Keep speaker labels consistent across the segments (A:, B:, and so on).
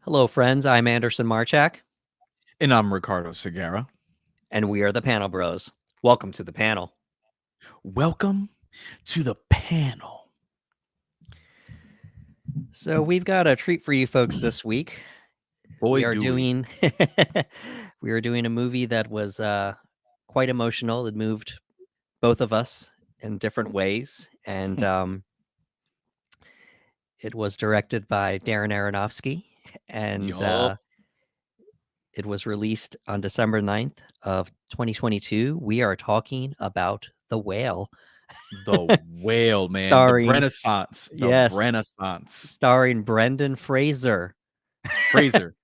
A: Hello, friends. I'm Anderson Marchak,
B: And I'm Ricardo Segura.
A: and we are the Panel Bros. Welcome to the panel.
B: Welcome to the panel.
A: So, we've got a treat for you folks this week. We
B: Boy,
A: are
B: do we.
A: doing we are doing a movie that was quite emotional. It moved both of us in different ways, and it was directed by Darren Aronofsky, and
B: Yup.
A: it was released on December 9th of 2022. We are talking about The Whale,
B: The whale, man. The
A: starring
B: Renaissance. The
A: yes,
B: Renaissance.
A: starring Brendan Fraser.
B: Fraser.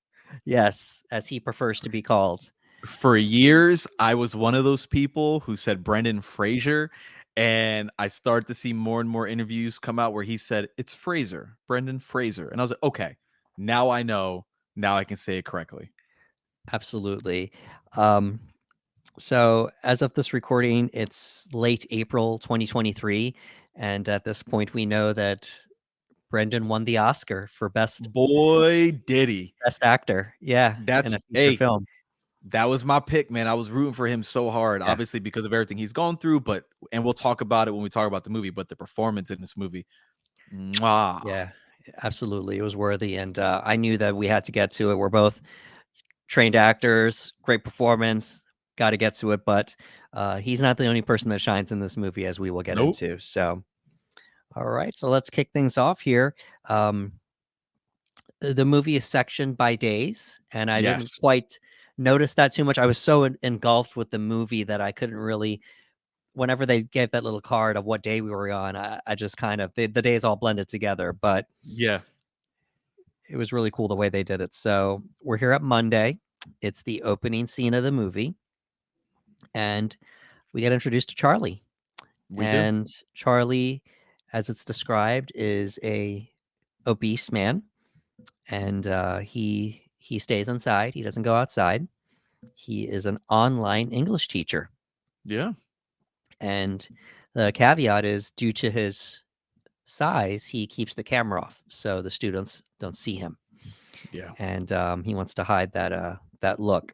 A: Yes, as he prefers to be called.
B: For years, I was one of those people who said Brendan Fraser. And I started to see more and more interviews come out where he said, it's Fraser, Brendan Fraser. And I was like, okay, now I know. Now I can say it correctly.
A: Absolutely. Um, so, as of this recording, it's late April 2023. And at this point, we know that Brendan won the Oscar for
B: Boy, did he.
A: best actor. Yeah, in
B: That's,
A: a feature
B: hey,
A: film.
B: that was my pick, man. I was rooting for him so hard,
A: Yeah.
B: obviously because of everything he's gone through, and we'll talk about it when we talk about the movie, but the performance in this movie, mwah.
A: Yeah, absolutely. It was worthy. And I knew that we had to get to it. We're both trained actors, great performance, got to get to it. But he's not the only person that shines in this movie, as we will get
B: Nope.
A: into. So, all right, so let's kick things off here. Um, the movie is sectioned by days, and I didn't
B: Yes.
A: quite notice that too much. I was so engulfed with the movie that I couldn't really. Whenever they gave that little card of what day we were on, I just kind of the days all blended together. But
B: Yeah.
A: it was really cool the way they did it. So we're here at Monday. It's the opening scene of the movie, and we get introduced to Charlie.
B: We do.
A: And Charlie, as it's described, is a obese man, and he stays inside. He doesn't go outside. He is an online English teacher,
B: Yeah.
A: and the caveat is due to his size, he keeps the camera off so the students don't see him,
B: Yeah.
A: and he wants to hide that look.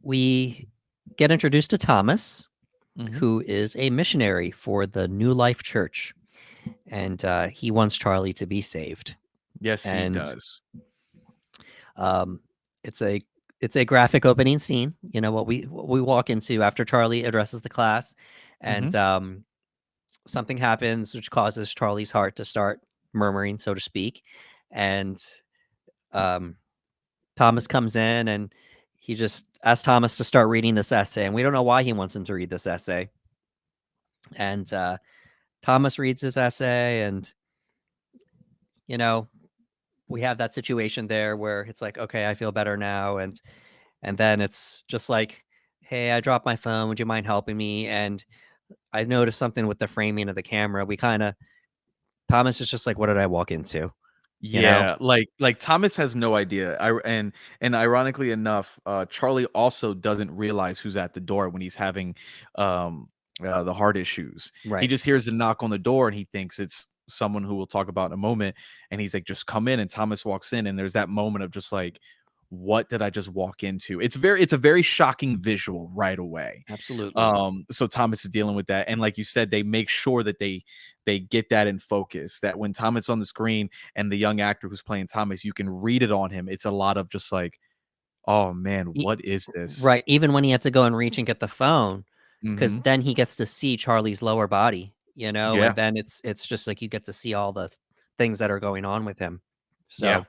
A: We get introduced to Thomas,
B: Hmm.
A: who is a missionary for the New Life Church, and he wants Charlie to be saved.
B: Yes, he
A: And
B: does.
A: um, it's a it's a graphic opening scene. You know what we walk into after Charlie addresses the class,
B: Hmm.
A: and something happens which causes Charlie's heart to start murmuring, so to speak, and um, Thomas comes in and he just asks Thomas to start reading this essay, and we don't know why he wants him to read this essay. And Thomas reads his essay, and you know we have that situation there where it's like, okay, I feel better now, and then it's just like, hey, I dropped my phone. Would you mind helping me? And I noticed something with the framing of the camera. We kind of Thomas is just like, what did I walk into? You know?
B: Yeah, like Thomas has no idea. And ironically enough, Charlie also doesn't realize who's at the door when he's having um the heart issues. He
A: Right.
B: just hears a knock on the door and he thinks it's someone who we'll talk about in a moment. And he's like, just come in. And Thomas walks in, and there's that moment of just like, what did I just walk into? It's a very shocking visual right away.
A: Absolutely.
B: So Thomas is dealing with that, and like you said, they make sure that they get that in focus, that when Thomas on the screen and the young actor who's playing Thomas, you can read it on him. It's a lot of just like, oh man,
A: E-
B: what is this?
A: right. Even when he had to go and reach and get the phone, because
B: Hmm.
A: then he gets to see Charlie's lower body, and
B: Yeah.
A: then it's just like you get to see all the things that are going on with him.
B: Yeah.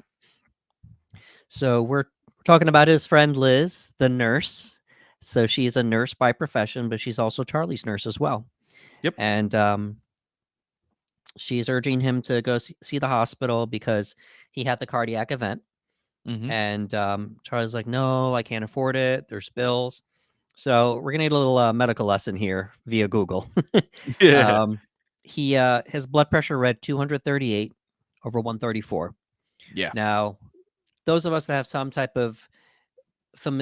A: So we're talking about his friend Liz, the nurse. So she's a nurse by profession, but she's also Charlie's nurse as well.
B: Yep.
A: And she's urging him to go see the hospital because he had the cardiac event.
B: Hmm.
A: And Charlie's like, no, I can't afford it. There's bills. So we're gonna need a little medical lesson here via Google.
B: Yeah.
A: um, he his blood pressure read 238 over 134.
B: Yeah.
A: Now, those of us that have some type of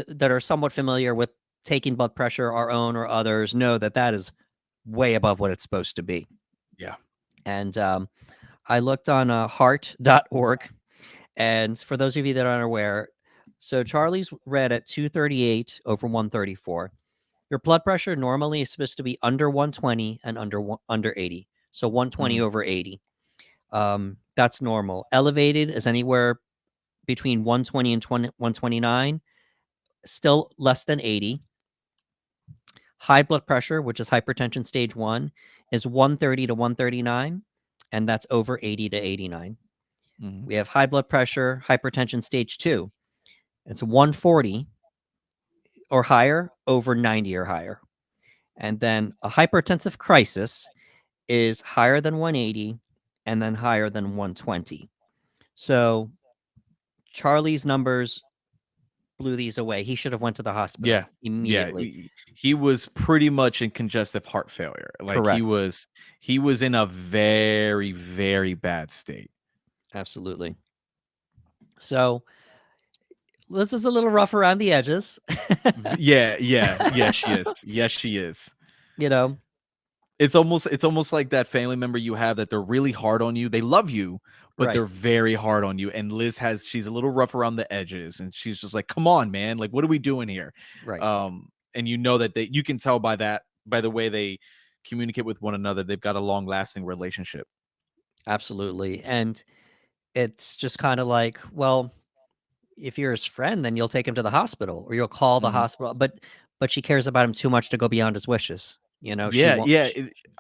A: that are somewhat familiar with taking blood pressure, our own or others, know that that is way above what it's supposed to be.
B: Yeah.
A: And I looked on heart.org, And for those of you that aren't aware, so Charlie's read at 238 over 134. Your blood pressure normally is supposed to be under 120 and under 80. So 120
B: Mhm,
A: over 80. That's normal. Elevated is anywhere between 120 and 129, still less than 80. High blood pressure, which is hypertension stage 1, is 130 to 139, and that's over 80 to 89.
B: mhm,
A: We have high blood pressure, hypertension stage 2. It's 140 or higher, over 90 or higher. And then a hypertensive crisis is higher than 180 and then higher than 120. So Charlie's numbers blew these away. He should have went to the
B: yeah,
A: hospital
B: yeah,
A: immediately.
B: he was pretty much in congestive heart failure, like,
A: Correct.
B: he was in a very, very bad state.
A: Absolutely. So this is a little rough around the edges.
B: Yeah, yeah, yes, she is. Yes, she is.
A: you know,
B: It's almost like that family member you have that they're really hard on you. They love you, but
A: right,
B: they're very hard on you. And she's a little rough around the edges, and she's just like, "Come on, man! Like, what are we doing here?"
A: right.
B: And you know that you can tell by by the way they communicate with one another, they've got a long lasting relationship.
A: Absolutely. And it's just kind of like, well, if you're his friend, then you'll take him to the hospital or you'll call the
B: Mhm.
A: hospital. But she cares about him too much to go beyond his wishes. She
B: Yeah,
A: won't.
B: yeah,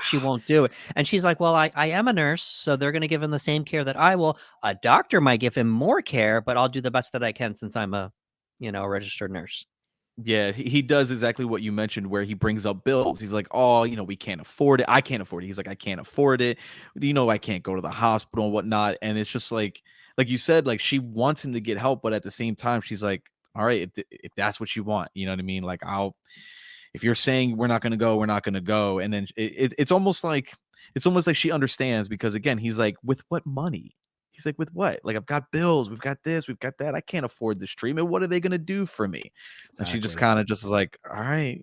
A: She won't do it. And she's like, "Well, I am a nurse, so they're going to give him the same care that I will. A doctor might give him more care, but I'll do the best that I can since I'm a registered nurse."
B: yeah, he does exactly what you mentioned where he brings up bills. He's like, "Oh, we can't afford it. I can't afford it." He's like, "I can't afford it. I can't go to the hospital and whatnot." And it's just like you said, like she wants him to get help, but at the same time, she's like, "All right, if that's what you want, you know what I mean? Like if you're saying we're not going to go, we're not going to go." And then it's almost like she understands because again, he's like, "With what money?" He's like, "With what? Like I've got bills, we've got this, we've got that. I can't afford this treatment. What are they going to do for me?" And she just
A: Exactly.
B: kind of just is like, "All right,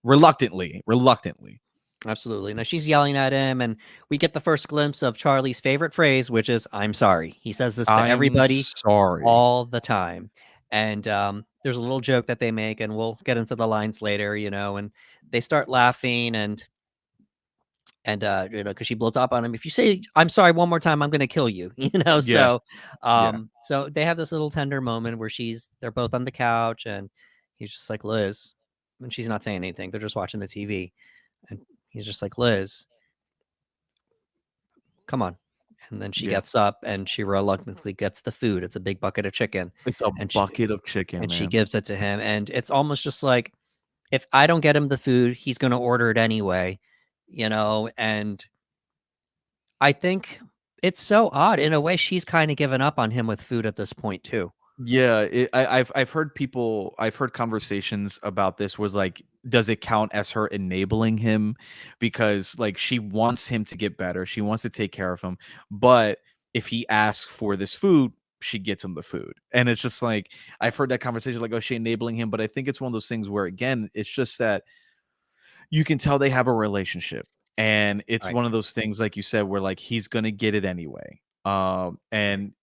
B: reluctantly."
A: Absolutely. Now she's yelling at him, and we get the first glimpse of Charlie's favorite phrase, which is "I'm sorry." He says this to
B: I'm
A: everybody
B: sorry.
A: all the time. And there's a little joke that they make, and we'll get into the lines later, and they start laughing and because she blows up on him. If you say "I'm sorry" one more time, I'm gonna kill you.
B: Yeah,
A: So
B: yeah,
A: so they have this little tender moment where they're both on the couch and he's just like, "Liz," and she's not saying anything. They're just watching the TV. And he's just like, "Liz, come on." And then she
B: yeah.
A: gets up and she reluctantly gets the food. It's a big bucket of chicken.
B: It's a
A: And she
B: bucket of chicken,
A: and she
B: man.
A: gives it to him. And it's almost just like, if I don't get him the food, he's gonna order it anyway. And I think it's so odd. In a way, she's kind of given up on him with food at this point too.
B: Yeah, I've heard conversations about this was like, does it count as her enabling him? Because like she wants him to get better, she wants to take care of him, but if he asks for this food, she gets him the food. And it's just like I've heard that conversation like, oh, she enabling him, but I think it's one of those things where again, it's just that you can tell they have a relationship. And it's
A: Right.
B: one of those things, like you said, where like he's gonna get it anyway.
A: Right.
B: And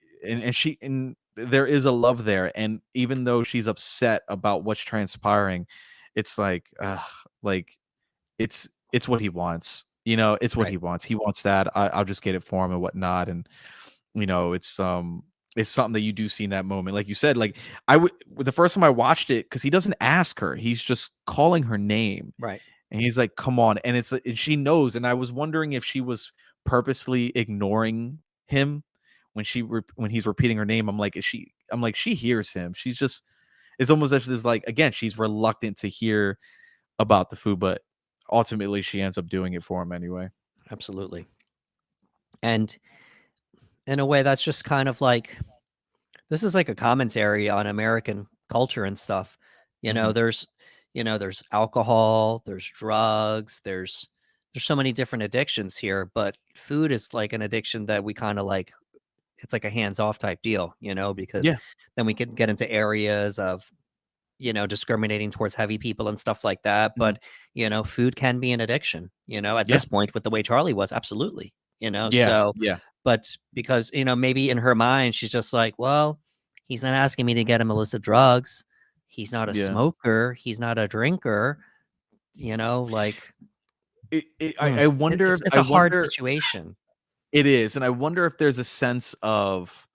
B: there is a love there. And even though she's upset about what's transpiring, it's like it's what he wants. It's what
A: Right.
B: he wants. He wants that. I'll just get it for him and whatnot. And it's something that you do see in that moment. Like you said, like the first time I watched it, because he doesn't ask her, he's just calling her name
A: Right.
B: and he's like, "Come on." And and she knows, and I was wondering if she was purposely ignoring him when he's repeating her name. I'm like, she hears him. She's just it's almost as if like again, she's reluctant to hear about the food, but ultimately she ends up doing it for him anyway.
A: Absolutely. And in a way, that's just kind of like, this is like a commentary on American culture and stuff. You know,
B: Mhm.
A: there's there's alcohol, there's drugs, there's so many different addictions here, but food is like an addiction that we kind of like, it's like a hands-off type deal, because
B: Yeah.
A: then we can get into areas of, discriminating towards heavy people and stuff like that.
B: Mhm.
A: But, food can be an addiction, at
B: Yeah.
A: this point with the way Charlie was, absolutely.
B: Yeah,
A: So,
B: yeah,
A: but because, maybe in her mind, she's just like, well, he's not asking me to get him a list of drugs. He's not a
B: yeah.
A: smoker. He's not a drinker, like,
B: I wonder if
A: it's
B: I
A: a hard
B: wonder
A: situation.
B: it is, and I wonder if there's a sense of,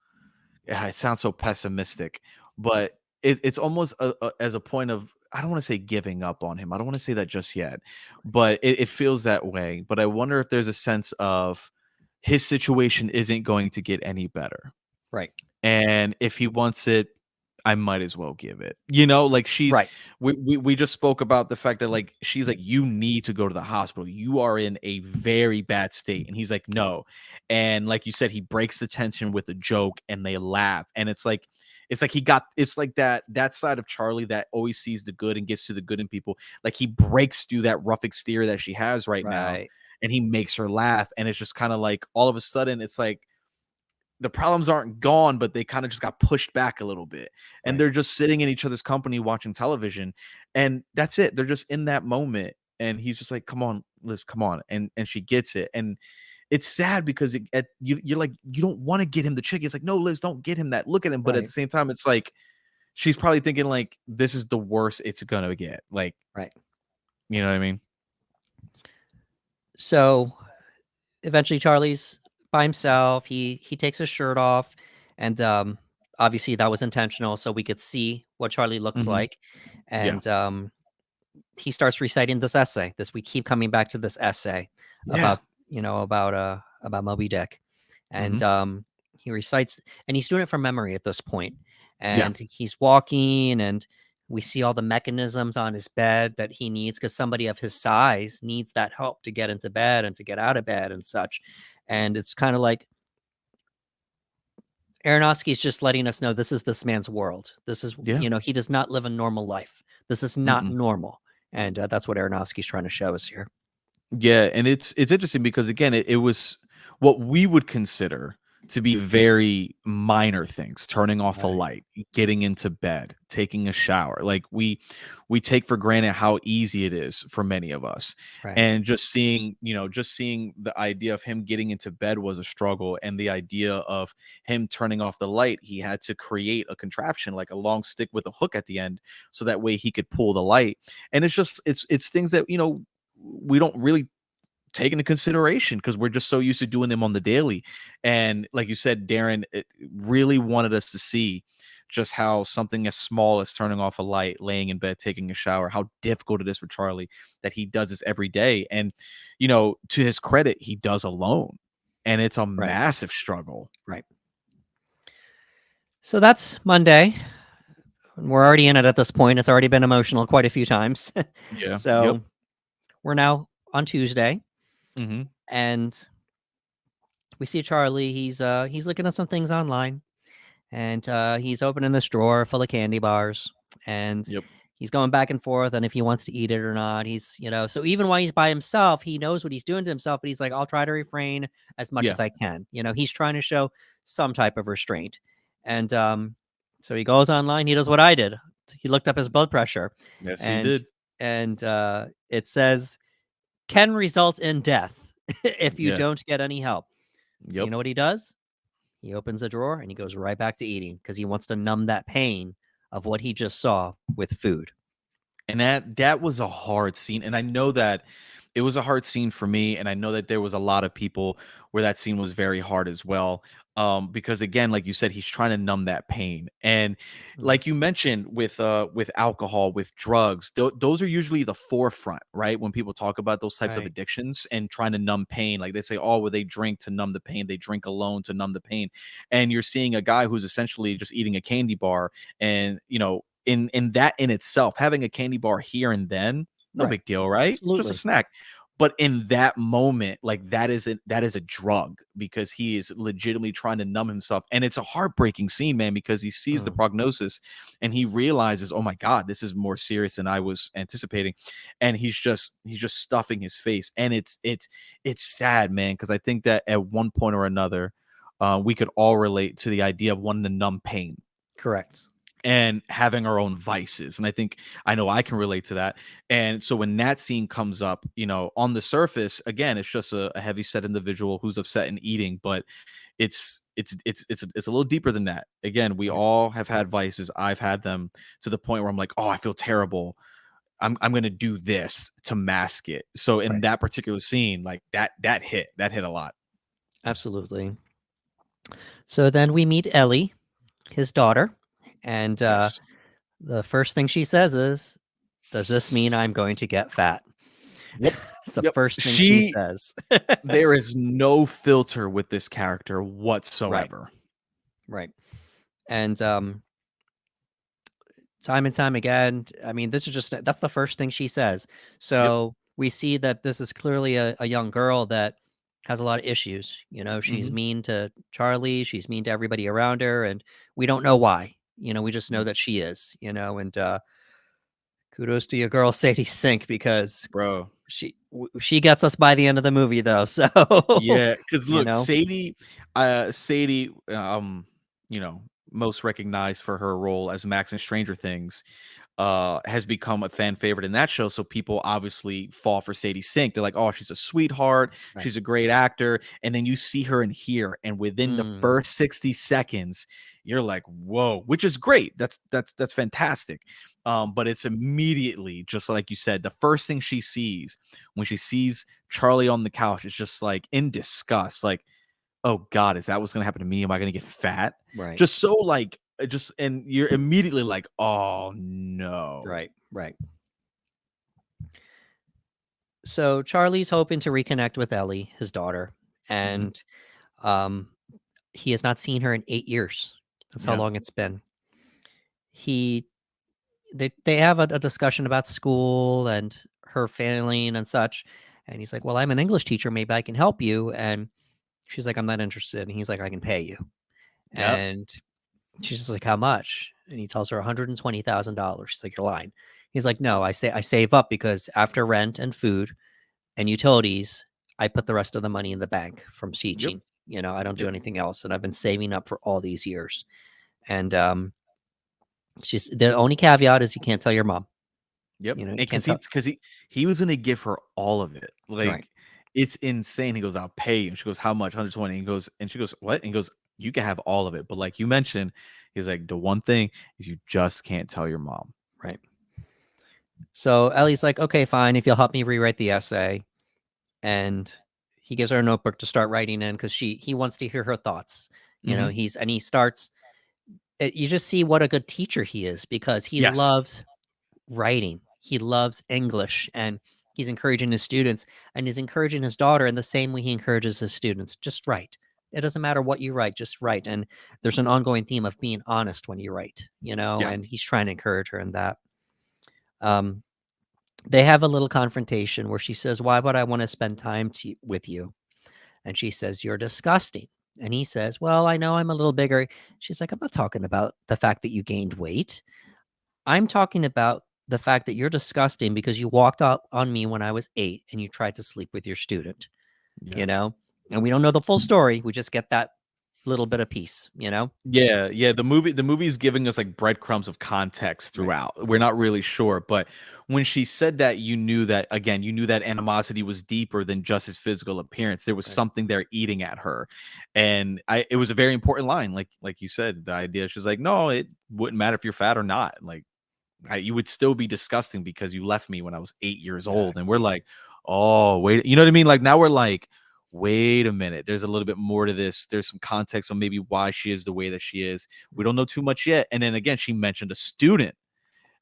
B: yeah, it sounds so pessimistic, but it's almost as a point of, I don't want to say giving up on him. I don't want to say that just yet, but it feels that way. But I wonder if there's a sense of his situation isn't going to get any better.
A: Right.
B: And if he wants it, I might as well give it. Like
A: Right.
B: we just spoke about the fact that, like, she's like, "You need to go to the hospital. You are in a very bad state." And he's like, "No." And like you said, he breaks the tension with a joke and they laugh. And it's like it's like that side of Charlie that always sees the good and gets to the good in people. Like, he breaks through that rough exterior that she has right now,
A: Right.
B: and he makes her laugh. And it's just kind of like, all of a sudden, it's like the problems aren't gone, but they kind of just got pushed back a little bit. And
A: Right.
B: they're just sitting in each other's company watching television. And that's it. They're just in that moment. And he's just like, "Come on, Liz, come on." And she gets it. And it's sad because you're like, you don't want to get him the chick. It's like, "No, Liz, don't get him that. Look at him." But at the
A: Right.
B: same time, it's like, she's probably thinking, like, this is the worst it's gonna get. Like,
A: Right.
B: you know what I mean?
A: So eventually Charlie's by himself. He takes his shirt off, and obviously that was intentional so we could see what Charlie looks
B: Mhm.
A: like.
B: Yeah.
A: And he starts reciting this essay. This We keep coming back to this essay
B: Yeah.
A: about, about Moby Dick. And
B: Mhm.
A: he recites, and he's doing it from memory at this point.
B: Yeah.
A: And he's walking, and we see all the mechanisms on his bed that he needs, because somebody of his size needs that help to get into bed and to get out of bed and such. And it's kind of like Aronofsky's just letting us know this is this man's world. This is,
B: Yeah.
A: he does not live a normal life. This is not
B: Mm-mm.
A: normal. And that's what Aronofsky's trying to show us here.
B: Yeah, and it's interesting because, again, it was what we would consider to be very minor things: turning off a
A: Right.
B: light, getting into bed, taking a shower. Like, we take for granted how easy it is for many of us.
A: Right.
B: And just seeing the idea of him getting into bed was a struggle, and the idea of him turning off the light, he had to create a contraption, like a long stick with a hook at the end, so that way he could pull the light. And it's things that, we don't really take into consideration because we're just so used to doing them on the daily. And like you said, Darren, it really wanted us to see just how something as small as turning off a light, laying in bed, taking a shower, how difficult it is for Charlie, that he does this every day. And, to his credit, he does alone. And it's a
A: Right.
B: massive struggle.
A: Right. So that's Monday. We're already in it at this point. It's already been emotional quite a few times.
B: Yeah. Yep.
A: So we're now on Tuesday,
B: Hmm.
A: and we see Charlie. He's looking at some things online, and he's opening this drawer full of candy bars, and
B: Yep.
A: he's going back and forth on if he wants to eat it or not. So even while he's by himself, he knows what he's doing to himself, but he's like, I'll try to refrain as much
B: Yeah.
A: as I can. He's trying to show some type of restraint. And so he goes online. He does what I did. He looked up his blood pressure,
B: Yes, he
A: and
B: did.
A: it says can result in death if you
B: Yeah.
A: don't get any help. So you
B: Yep.
A: know what he does? He opens a drawer and he goes right back to eating because he wants to numb that pain of what he just saw with food.
B: And that was a hard scene, and I know that it was a hard scene for me, and I know that there was a lot of people where that scene was very hard as well. Because, again, like you said, he's trying to numb that pain. And
A: Mm,
B: like you mentioned, with alcohol, with drugs, those are usually the forefront, right? When people talk about those types of
A: right,
B: addictions and trying to numb pain, like they say, "Oh, well, they drink to numb the pain, they drink alone to numb the pain." And you're seeing a guy who's essentially just eating a candy bar, and, in that in itself, having a candy bar here and then, no
A: right,
B: big deal, right? Just a
A: absolutely.
B: snack. But in that moment, like, that is a drug, because he is legitimately trying to numb himself. And it's a heartbreaking scene, man, because he sees the
A: Mm,
B: prognosis and he realizes, "Oh my God, this is more serious than I was anticipating." And he's just stuffing his face. And it's sad, man, because I think that at one point or another, we could all relate to the idea of wanting to numb pain.
A: correct.
B: and having our own vices. And I think I know I can relate to that. And so when that scene comes up, on the surface, again, it's just a heavy set individual who's upset and eating, but it's a little deeper than that. Again, we
A: Yeah,
B: all have had vices. I've had them to the point where I'm like, oh, I feel terrible. I'm gonna do this to mask it. So in
A: right.
B: that particular scene, like that hit a lot.
A: Absolutely. So then we meet Ellie, his daughter, and
B: Yes.
A: the first thing she says is, "Does this mean I'm going to get fat?"
B: Yep.
A: It's the
B: Yep.
A: first thing she
B: She
A: says.
B: There is no filter with this character
A: Right,
B: whatsoever.
A: right. And time and time again, I mean, this is just that's the first thing she says.
B: Yep.
A: So we see that this is clearly a young girl that has a lot of issues. She's
B: Mhm.
A: mean to Charlie, she's mean to everybody around her, and we don't know why. We just know
B: Mm,
A: that she is, and kudos to your girl Sadie Sink because
B: bro.
A: she gets us by the end of the movie though. So,
B: Yeah, because
A: you
B: look,
A: know,
B: Sadie, you know, most recognized for her role as Max in Stranger Things, has become a fan favorite in that show. So people obviously fall for Sadie Sink. They're like, oh, she's a sweetheart,
A: right.
B: she's a great actor. And then you see her in here, and within the
A: Mm,
B: first 60 seconds, you're like, whoa, which is great. That's fantastic. But it's immediately, just like you said, the first thing she sees when she sees Charlie on the couch is just like in disgust, like, oh God, is that what's gonna happen to me? Am I gonna get fat?
A: right,
B: Just so like just and you're immediately like, oh no.
A: right, right. So Charlie's hoping to reconnect with Ellie, his daughter,
B: Mhm.
A: and um, he has not seen her in 8 years. That's how
B: Yeah.
A: long it's been. He they have a discussion about school and her failing and such, and he's like, "Well, I'm an English teacher. Maybe I can help you." And she's like, "I'm not interested." And he's like, "I can pay you."
B: Yep.
A: And she's just like, "How much?" And he tells her $120,000. She's like, "You're lying." He's like, "No, I save up because after rent and food and utilities, I put the rest of the money in the bank from
B: Yep.
A: teaching. I don't do
B: Yep.
A: anything else, and I've been saving up for all these years." And she's the only caveat is you can't tell your mom.
B: Yep.
A: You
B: And
A: can't
B: because
A: tell.
B: he was gonna give her all of it.
A: Right,
B: Like, it's insane. He goes, "I'll pay you." And she goes, "How much?" 120. And she goes, "What?" And he goes, "You can have all of it. But like you mentioned," he's like, "The one thing is you just can't tell your mom."
A: right. So Ellie's like, okay, fine, if you'll help me rewrite the essay, and he gives her a notebook to start writing in because he wants to hear her thoughts.
B: Mhm.
A: He starts. You just see what a good teacher he is because he
B: Yes.
A: loves writing. He loves English and he's encouraging his students and he's encouraging his daughter in the same way he encourages his students. Just write. It doesn't matter what you write, just write. And there's an ongoing theme of being honest when you write,
B: Yeah.
A: and he's trying to encourage her in that. Um, they have a little confrontation where she says, "Why would I want to spend time with you?" And she says, "You're disgusting." And he says, "Well, I know I'm a little bigger." She's like, "I'm not talking about the fact that you gained weight. I'm talking about the fact that you're disgusting because you walked out on me when I was 8 and you tried to sleep with your student, you
B: Yeah.
A: know? And we don't know the full story. We just get that little bit of piece.
B: Yeah, yeah, the movie's giving us, like, breadcrumbs of context
A: Right,
B: throughout. We're not really sure, but when she said that, you knew that again, you knew that animosity was deeper than just his physical appearance. There was
A: right,
B: something there eating at her, and it was a very important line, like you said, the idea she's like, "No, it wouldn't matter if you're fat or not, like, you would still be disgusting because you left me when I was 8 years old," and we're
A: exactly.
B: like, "Oh, wait," you know what I mean? Like, now we're like, wait a minute, there's a little bit more to this. There's some context on maybe why she is the way that she is. We don't know too much yet. And then again, she mentioned a student,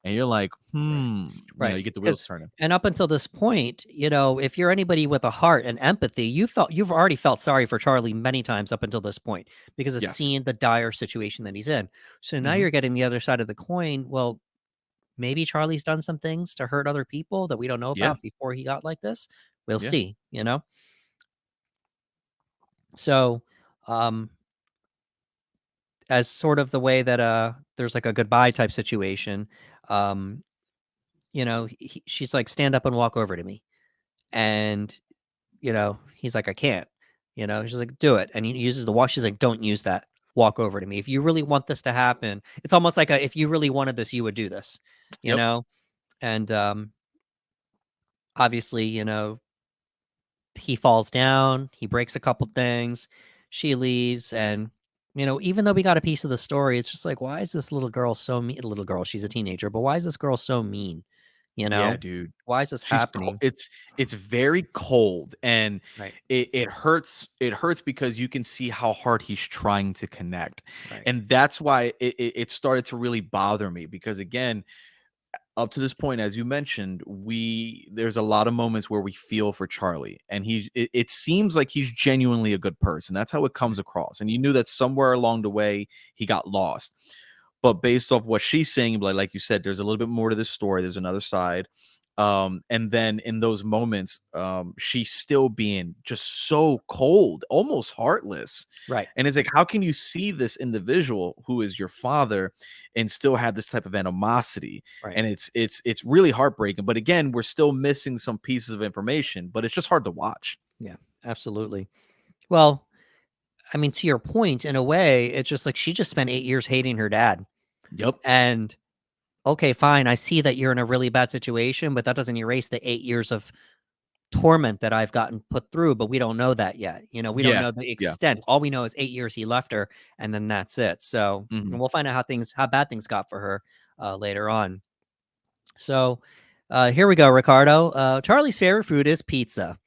B: and you're like,
A: Right,
B: you
A: right.
B: get the wheels
A: Because
B: turning.
A: and up until this point, if you're anybody with a heart and empathy, you've already felt sorry for Charlie many times up until this point because of
B: Yes.
A: seeing the dire situation that he's in. So now
B: Hmm.
A: you're getting the other side of the coin. Well, maybe Charlie's done some things to hurt other people that we don't know
B: Yeah.
A: about before he got like this. We'll
B: Yeah.
A: see. So, um, as sort of the way that there's like a goodbye type situation, um, she's like, stand up and walk over to me. And, he's like, I can't. She's like, do it. And he uses the walk. She's like, don't use that. walk over to me. If you really want this to happen, it's almost like if you really wanted this, you would do this, you
B: Yep.
A: know? And obviously, he falls down, he breaks a couple things, she leaves, and even though we got a piece of the story, it's just like, why is this little girl so mean? Little girl, she's a teenager, but why is this girl so mean? You
B: Yeah,
A: know,
B: dude.
A: why is this happening?
B: It's very cold, and
A: Right,
B: it hurts. It hurts because you can see how hard he's trying to connect,
A: right,
B: and that's why it started to really bother me because again, up to this point, as you mentioned, there's a lot of moments where we feel for Charlie, and it seems like he's genuinely a good person. That's how it comes
A: right,
B: across. And you knew that somewhere along the way he got lost. But based off what she's saying, like you said, there's a little bit more to this story. There's another side. And then in those moments, she's still being just so cold, almost heartless.
A: right,
B: And it's like, how can you see this individual who is your father and still have this type of animosity?
A: right.
B: And it's really heartbreaking. But again, we're still missing some pieces of information, but it's just hard to watch.
A: Yeah, absolutely. Well, I mean, to your point, in a way, it's just like she just spent 8 years hating her dad.
B: Yep.
A: And okay, fine. I see that you're in a really bad situation, but that doesn't erase the 8 years of torment that I've gotten put through, but we don't know that yet. We don't
B: Yeah.
A: know the
B: Yeah.
A: extent. All we know is 8 years he left her, and then that's it. So,
B: Mhm.
A: and we'll find out how bad things got for her later on. So, here we go, Ricardo. Charlie's favorite food is pizza.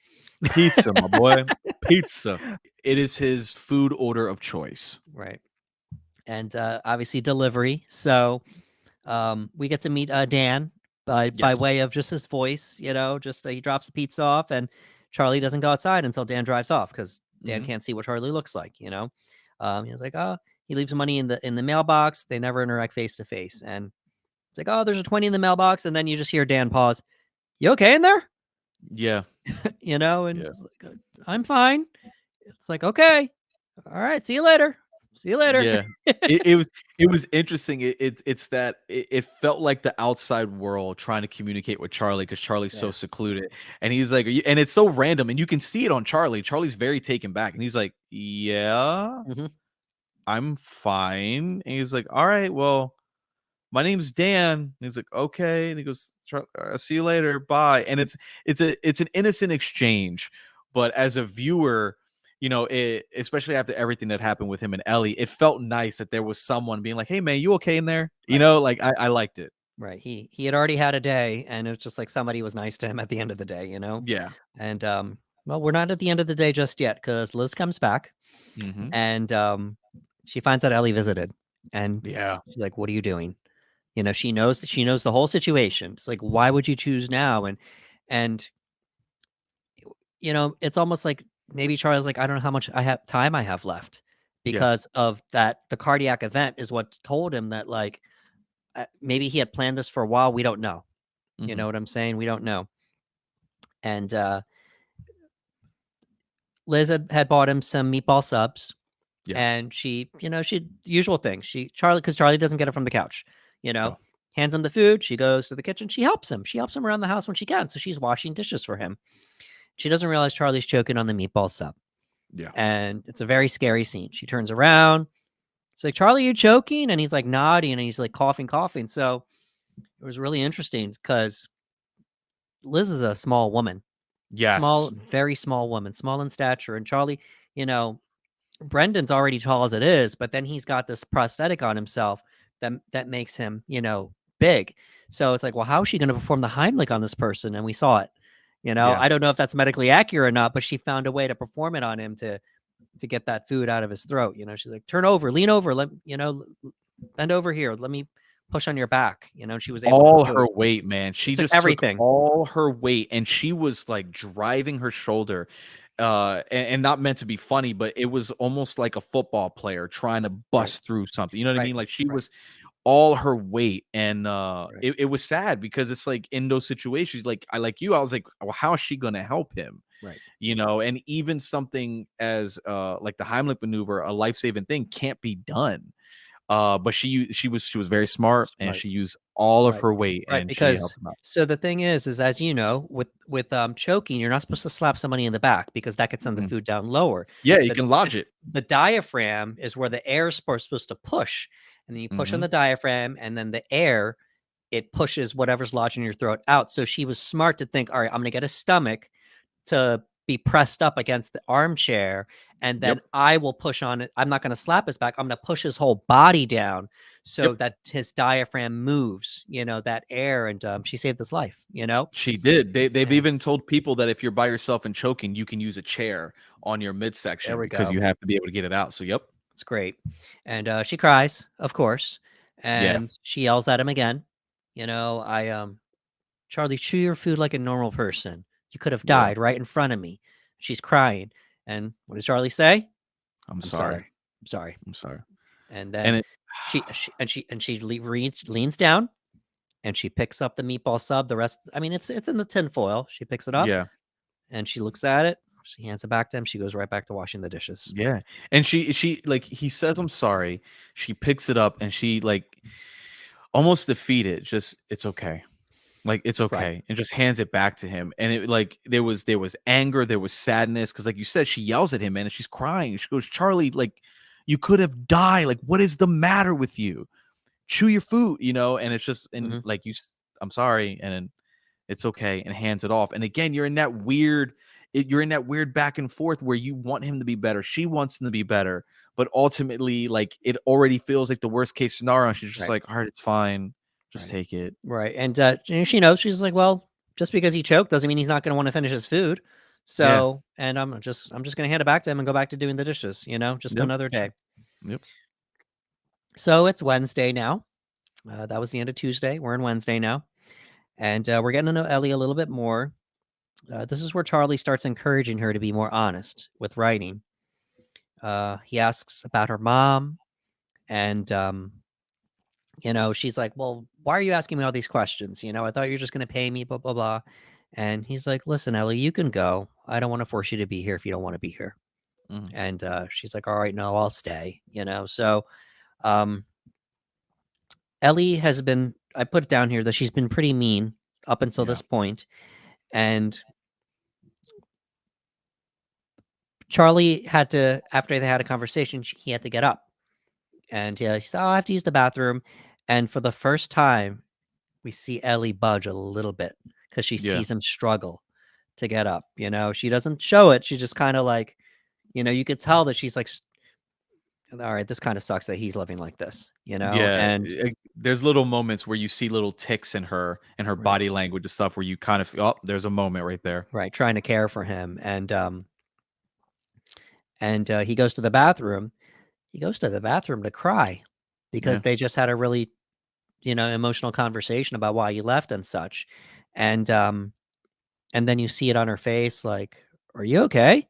B: Pizza, my boy. Pizza. It is his food order of choice.
A: Right. And obviously delivery. So we get to meet Dan by
B: Yes.
A: way of just his voice. Just he drops the pizza off, and Charlie doesn't go outside until Dan drives off because Dan
B: Mhm.
A: can't see what Charlie looks like. He was like, oh, he leaves money in the mailbox. They never interact face to face, and it's like, oh, there's a 20 in the mailbox, and then you just hear Dan pause. You okay in there?
B: Yeah.
A: And
B: Yeah.
A: he's like, I'm fine. It's like, okay, all right, see you later. See you later.
B: Yeah. It was interesting. It's that it felt like the outside world trying to communicate with Charlie because Charlie's so
A: Yeah.
B: secluded. And he's like, and it's so random, and you can see it on Charlie. Charlie's very taken back, and he's like, "Yeah,
A: Mhm.
B: I'm fine." And he's like, "All right, well, my name's Dan." And he's like, "Okay." And he goes, I'll see you later. Bye." And it's an innocent exchange, but as a viewer, especially after everything that happened with him and Ellie, it felt nice that there was someone being like, "Hey man, you okay in there?" Like I liked it.
A: Right. He had already had a day, and it was just like somebody was nice to him at the end of the day.
B: Yeah.
A: And well, we're not at the end of the day just yet because Liz comes back,
B: Hmm.
A: and she finds out Ellie visited, and
B: Yeah.
A: she's like, "What are you doing?" She knows the whole situation. It's like, why would you choose now? And it's almost like maybe Charlie's like, I don't know how much time I have left
B: Yeah.
A: because of that. The cardiac event is what told him that like maybe he had planned this for a while. We don't know. You
B: Hmm.
A: know what I'm saying? We don't know. And Liz had bought him some meatball subs,
B: Yeah.
A: and she usual thing. Because Charlie doesn't get it from the couch, you know,
B: No.
A: hands him the food. She goes to the kitchen. She helps him. She helps him around the house when she can. So she's washing dishes for him. She doesn't realize Charlie's choking on the meatball sub,
B: Yeah.
A: and it's a very scary scene. She turns around. It's like, Charlie, you choking? And he's like nodding, and he's like coughing. So it was really interesting because Liz is a small woman. Small,
B: Yes.
A: very small woman, small in stature. And Charlie, you know, Brendan's already tall as it is, but then he's got this prosthetic on himself that makes him, big. So it's like, well, how is she going to perform the Heimlich on this person? And we saw it.
B: Yeah.
A: I don't know if that's medically accurate or not, but she found a way to perform it on him to get that food out of his throat. She's like, turn over, lean over, bend over here, let me push on your back. She was able to
B: All
A: do
B: her
A: it.
B: weight, man.
A: It
B: She
A: took
B: just took
A: everything.
B: all her weight, and she was, like, driving her shoulder, and not meant to be funny, but it was almost like a football player trying to
A: Right,
B: bust through something, you know what I
A: right,
B: mean? Like, she
A: right,
B: was all her weight, and,
A: right,
B: it was sad because it's like, in those situations, I was like, "Well, how is she gonna help him?"
A: right,
B: And even something as, like the Heimlich maneuver, a life-saving thing can't be done. But she was very smart, and
A: Smart.
B: she used all of
A: Right.
B: her weight,
A: Right,
B: and she helped
A: because
B: him out.
A: so the thing is as you know, with choking, you're not supposed to slap somebody in the back because that could send the
B: Mhm.
A: food down lower.
B: Yeah, you
A: The
B: can lodge
A: the
B: it.
A: the diaphragm is where the air is supposed to push, and then you push on
B: Mhm.
A: the diaphragm, and then the air, it pushes whatever's lodged in your throat out. So she was smart to think, "All right, I'm gonna get a stomach to be pressed up against the armchair, and then
B: Yep.
A: I will push on it. I'm not going to slap his back. I'm going to push his whole body down so
B: Yep.
A: that his diaphragm moves, that air. And she saved his life,
B: She did. They've
A: And
B: even told people that if you're by yourself and choking, you can use a chair on your
A: there
B: midsection
A: we
B: because
A: go.
B: you have to be able to get it out. So, yep.
A: It's great. And she cries, of course,
B: Yeah.
A: and she yells at him again. Charlie, chew your food like a normal person. You could have
B: Yeah.
A: died right in front of me. She's crying. And what does Charlie say?
B: I'm
A: I'm
B: sorry.
A: sorry. I'm sorry.
B: I'm sorry.
A: And
B: And
A: then
B: it
A: she leans down and she picks up the meatball sub. The rest, I mean, it's in the tin foil. She picks it up
B: yeah.
A: and she looks at it. She hands it back to him. She goes right back to washing the dishes.
B: Yeah. And she like he says I'm sorry. She picks it up and she like almost defeated. Just it's okay. Like it's
A: Right.
B: okay, and just hands it back to him. And it like there was anger, there was sadness because like you said, she yells at him, man, and she's crying. She goes, Charlie, like you could have died. Like what is the matter with you? Chew your food, and it's just and
A: Hmm.
B: like I'm sorry, and it's okay, and hands it off. And again, you're in that weird back and forth where you want him to be better, she wants him to be better, but ultimately, like it already feels like the worst case scenario. And she's just
A: Right.
B: like, all right, it's fine, just
A: Right.
B: take it.
A: Right. And she knows. She's like, well, just because he choked doesn't mean he's not going to want to finish his food.
B: Yeah.
A: So, and I'm just going to hand it back to him and go back to doing the dishes. Just
B: Yep.
A: another day.
B: Yep.
A: So it's Wednesday now. That was the end of Tuesday. We're in Wednesday now, and we're getting to know Ellie a little bit more. This is where Charlie starts encouraging her to be more honest with writing. He asks about her mom, and she's like, "Well, why are you asking me all these questions? I thought you were just going to pay me, blah blah blah." And he's like, "Listen, Ellie, you can go. I don't want to force you to be here if you don't want to be here."
B: Mhm.
A: And she's like, "All right, no, I'll stay." So um, Ellie has been. I put it down here that she's been pretty mean up until
B: Yeah.
A: this point, and Charlie had to, after they had a conversation, he had to get up. And yeah, he said, "Oh, I have to use the bathroom." And for the first time, we see Ellie budge a little bit because she
B: Yeah.
A: sees him struggle to get up. She doesn't show it. She just kind of like, you could tell that she's like, all right, this kind of sucks that he's living like this,
B: Yeah.
A: and
B: There's little moments where you see little ticks in her
A: right,
B: body language and stuff where you kind of oh, there's a moment right there.
A: right, trying to care for him. And he goes to the bathroom. He goes to the bathroom to cry because
B: Yeah.
A: they just had a really, emotional conversation about why you left and such. And and then you see it on her face, like, "Are you okay?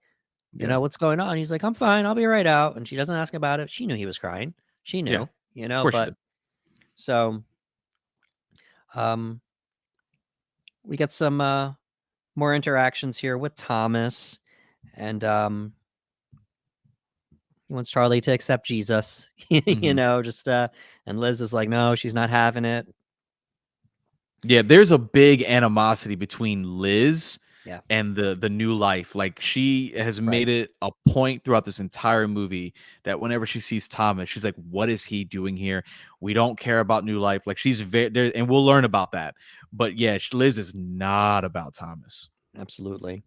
B: Yeah.
A: What's going on?" He's like, "I'm fine. I'll be right out." And she doesn't ask about it. She knew he was crying. She
B: Yeah.
A: knew,
B: Of course you
A: but
B: did.
A: so um we get some more interactions here with Thomas, and he wants Charlie to accept Jesus,
B: Mhm.
A: just and Liz is like, "No, she's not having it."
B: Yeah, there's a big animosity between Liz
A: Yeah,
B: and the new life. Like she has
A: right.
B: made it a point throughout this entire movie that whenever she sees Thomas, she's like, "What is he doing here? We don't care about new life." Like she's very there, and we'll learn about that. But yeah, Liz is not about Thomas.
A: Absolutely.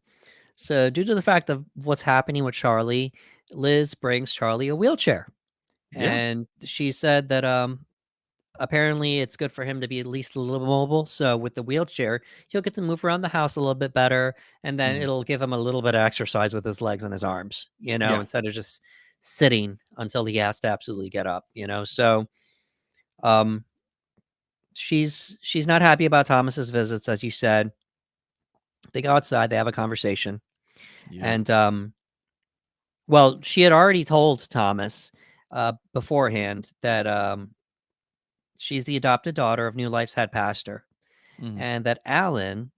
A: So, due to the fact of what's happening with Charlie, Liz brings Charlie a wheelchair.
B: Yeah.
A: And she said that apparently it's good for him to be at least a little mobile. So with the wheelchair, he'll get to move around the house a little bit better, and then
B: Mhm.
A: it'll give him a little bit of exercise with his legs and his arms,
B: Yeah.
A: instead of just sitting until he has to absolutely get up, So um she's not happy about Thomas's visits, as you said. They go outside, they have a conversation.
B: Yeah.
A: And well, she had already told Thomas beforehand that she's the adopted daughter of New Life's head pastor,
B: Mhm.
A: and that Alan,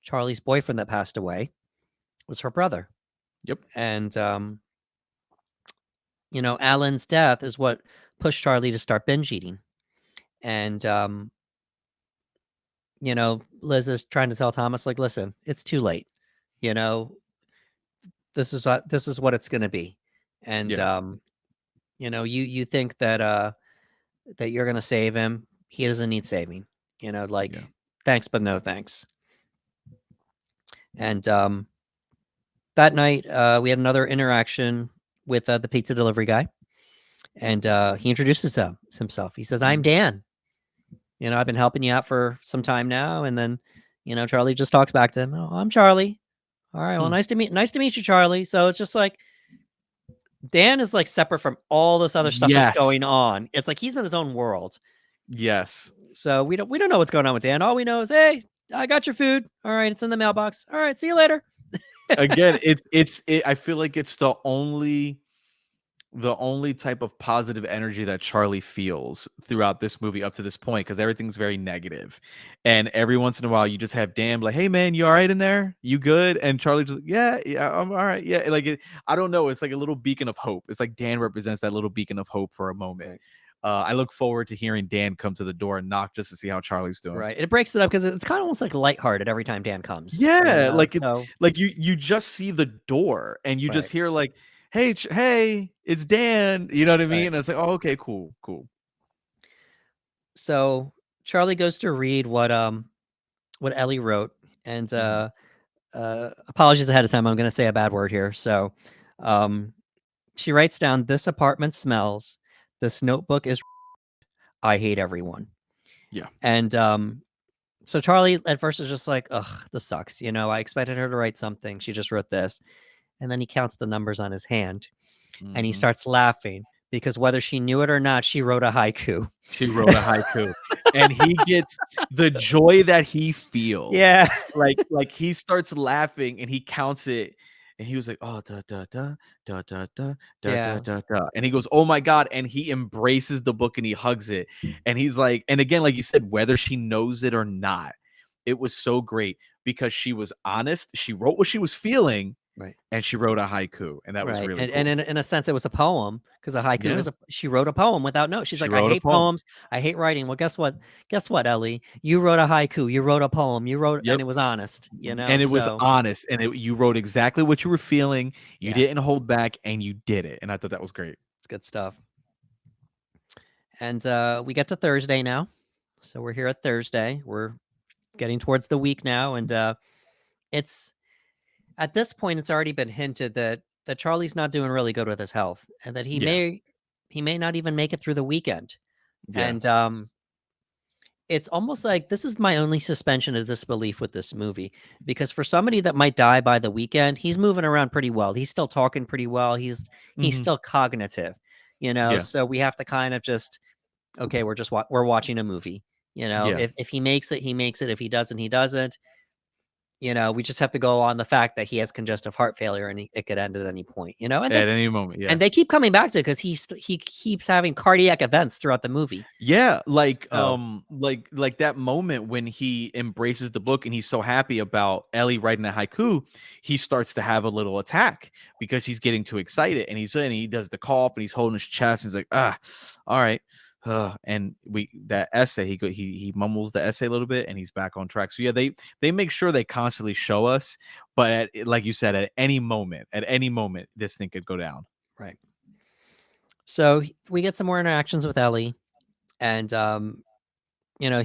A: Charlie's boyfriend that passed away, was her brother.
B: Yep.
A: And Alan's death is what push Charlie to start binge eating. And Liz is trying to tell Thomas, like, listen, it's too late. You know, this is what it's gonna be. And
B: Yeah.
A: you think that you're gonna save him. He doesn't need saving. Like,
B: Yeah.
A: thanks, but no thanks. And that night, we had another interaction with the pizza delivery guy, and he introduces himself. He says, "I'm
B: Mhm.
A: Dan. I've been helping you out for some time now." And then, Charlie just talks back to him. "Oh, I'm Charlie. All right. Well,
B: Hmm.
A: nice to meet you, Charlie." So it's just like Dan is like separate from all this other stuff that's
B: Yes.
A: going on. It's like he's in his own world.
B: Yes.
A: So we don't know what's going on with Dan. All we know is, hey, I got your food. All right, it's in the mailbox. All right, see you later.
B: Again, I feel like it's the only type of positive energy that Charlie feels throughout this movie up to this point, because everything's very negative. And every once in a while, you just have Dan be like, "Hey, man, you all right in there? You good?" And Charlie just, "Yeah, yeah, I'm all right. Yeah." Like, I don't know. It's like a little beacon of hope. It's like Dan represents that little beacon of hope for a moment.
A: Right.
B: I look forward to hearing Dan come to the door and knock just to see how Charlie's doing.
A: Right. It breaks it up because it's kind of almost like lighthearted every time Dan comes.
B: Yeah, like it's
A: So
B: like you just see the door and you
A: right,
B: just hear like, "Hey, hey, it's Dan." You know what I mean?
A: right.
B: And it's like, "Oh, okay, cool, cool."
A: So Charlie goes to read what Ellie wrote, and
B: Mhm.
A: apologies ahead of time. I'm going to say a bad word here. So, um, she writes down, "This apartment smells. This notebook is. I hate everyone."
B: Yeah.
A: And so Charlie at first is just like, "Ugh, this sucks." I expected her to write something. She just wrote this, and then he counts the numbers on his hand, and he
B: Mhm.
A: starts laughing because whether she knew it or not, she wrote a haiku.
B: She wrote a haiku, and he gets the joy that he feels.
A: Yeah.
B: Like he starts laughing and he counts it, and he was like, "Oh, da da da da da da da da
A: Yeah.
B: da da," and he goes, "Oh my god," and he embraces the book and he hugs it, and he's like, and again, like you said, whether she knows it or not, it was so great because she was honest. She wrote what she was feeling,
A: Right.
B: and she wrote a haiku, and that was
A: Right.
B: really
A: And
B: cool.
A: in a sense, it was a poem because a haiku
B: Yeah,
A: is she wrote a poem without notes. She's
B: she
A: like, "I
B: wrote a
A: hate
B: poem.
A: poems. I hate writing." Well, guess what? Guess what, Ellie? You wrote a haiku. You wrote a poem. You wrote, and
B: Yep.
A: it was honest.
B: And it was
A: So
B: honest, and you wrote exactly what you were feeling, you
A: yeah,
B: didn't hold back, and you did it, and I thought that was great.
A: it's good stuff. And we get to Thursday now. So we're here at Thursday. We're getting towards the week now, and it's at this point it's already been hinted that Charlie's not doing really good with his health, and that he
B: Yeah,
A: may not even make it through the weekend.
B: yeah,
A: And it's almost like this is my only suspension of disbelief with this movie, because for somebody that might die by the weekend, he's moving around pretty well. He's still talking pretty well. He's
B: mhm,
A: still cognitive,
B: yeah,
A: So we have to kind of just, okay, we're watching a movie.
B: yeah,
A: If he makes it, he makes it. If he doesn't, he doesn't. We just have to go on the fact that he has congestive heart failure, and it could end at any point. And
B: at any moment, yeah.
A: they keep coming back to it because he keeps having cardiac events throughout the movie.
B: Yeah, like,
A: So
B: like that moment when he embraces the book and he's so happy about Ellie writing a haiku, he starts to have a little attack because he's getting too excited, and he does the cough and he's holding his chest, and he's like, "Ah, all right." And that essay, he mumbles the essay a little bit, and he's back on track. So yeah, they make sure they constantly show us, but like you said, at any moment, this thing could go down.
A: right. So we get some more interactions with Ellie, and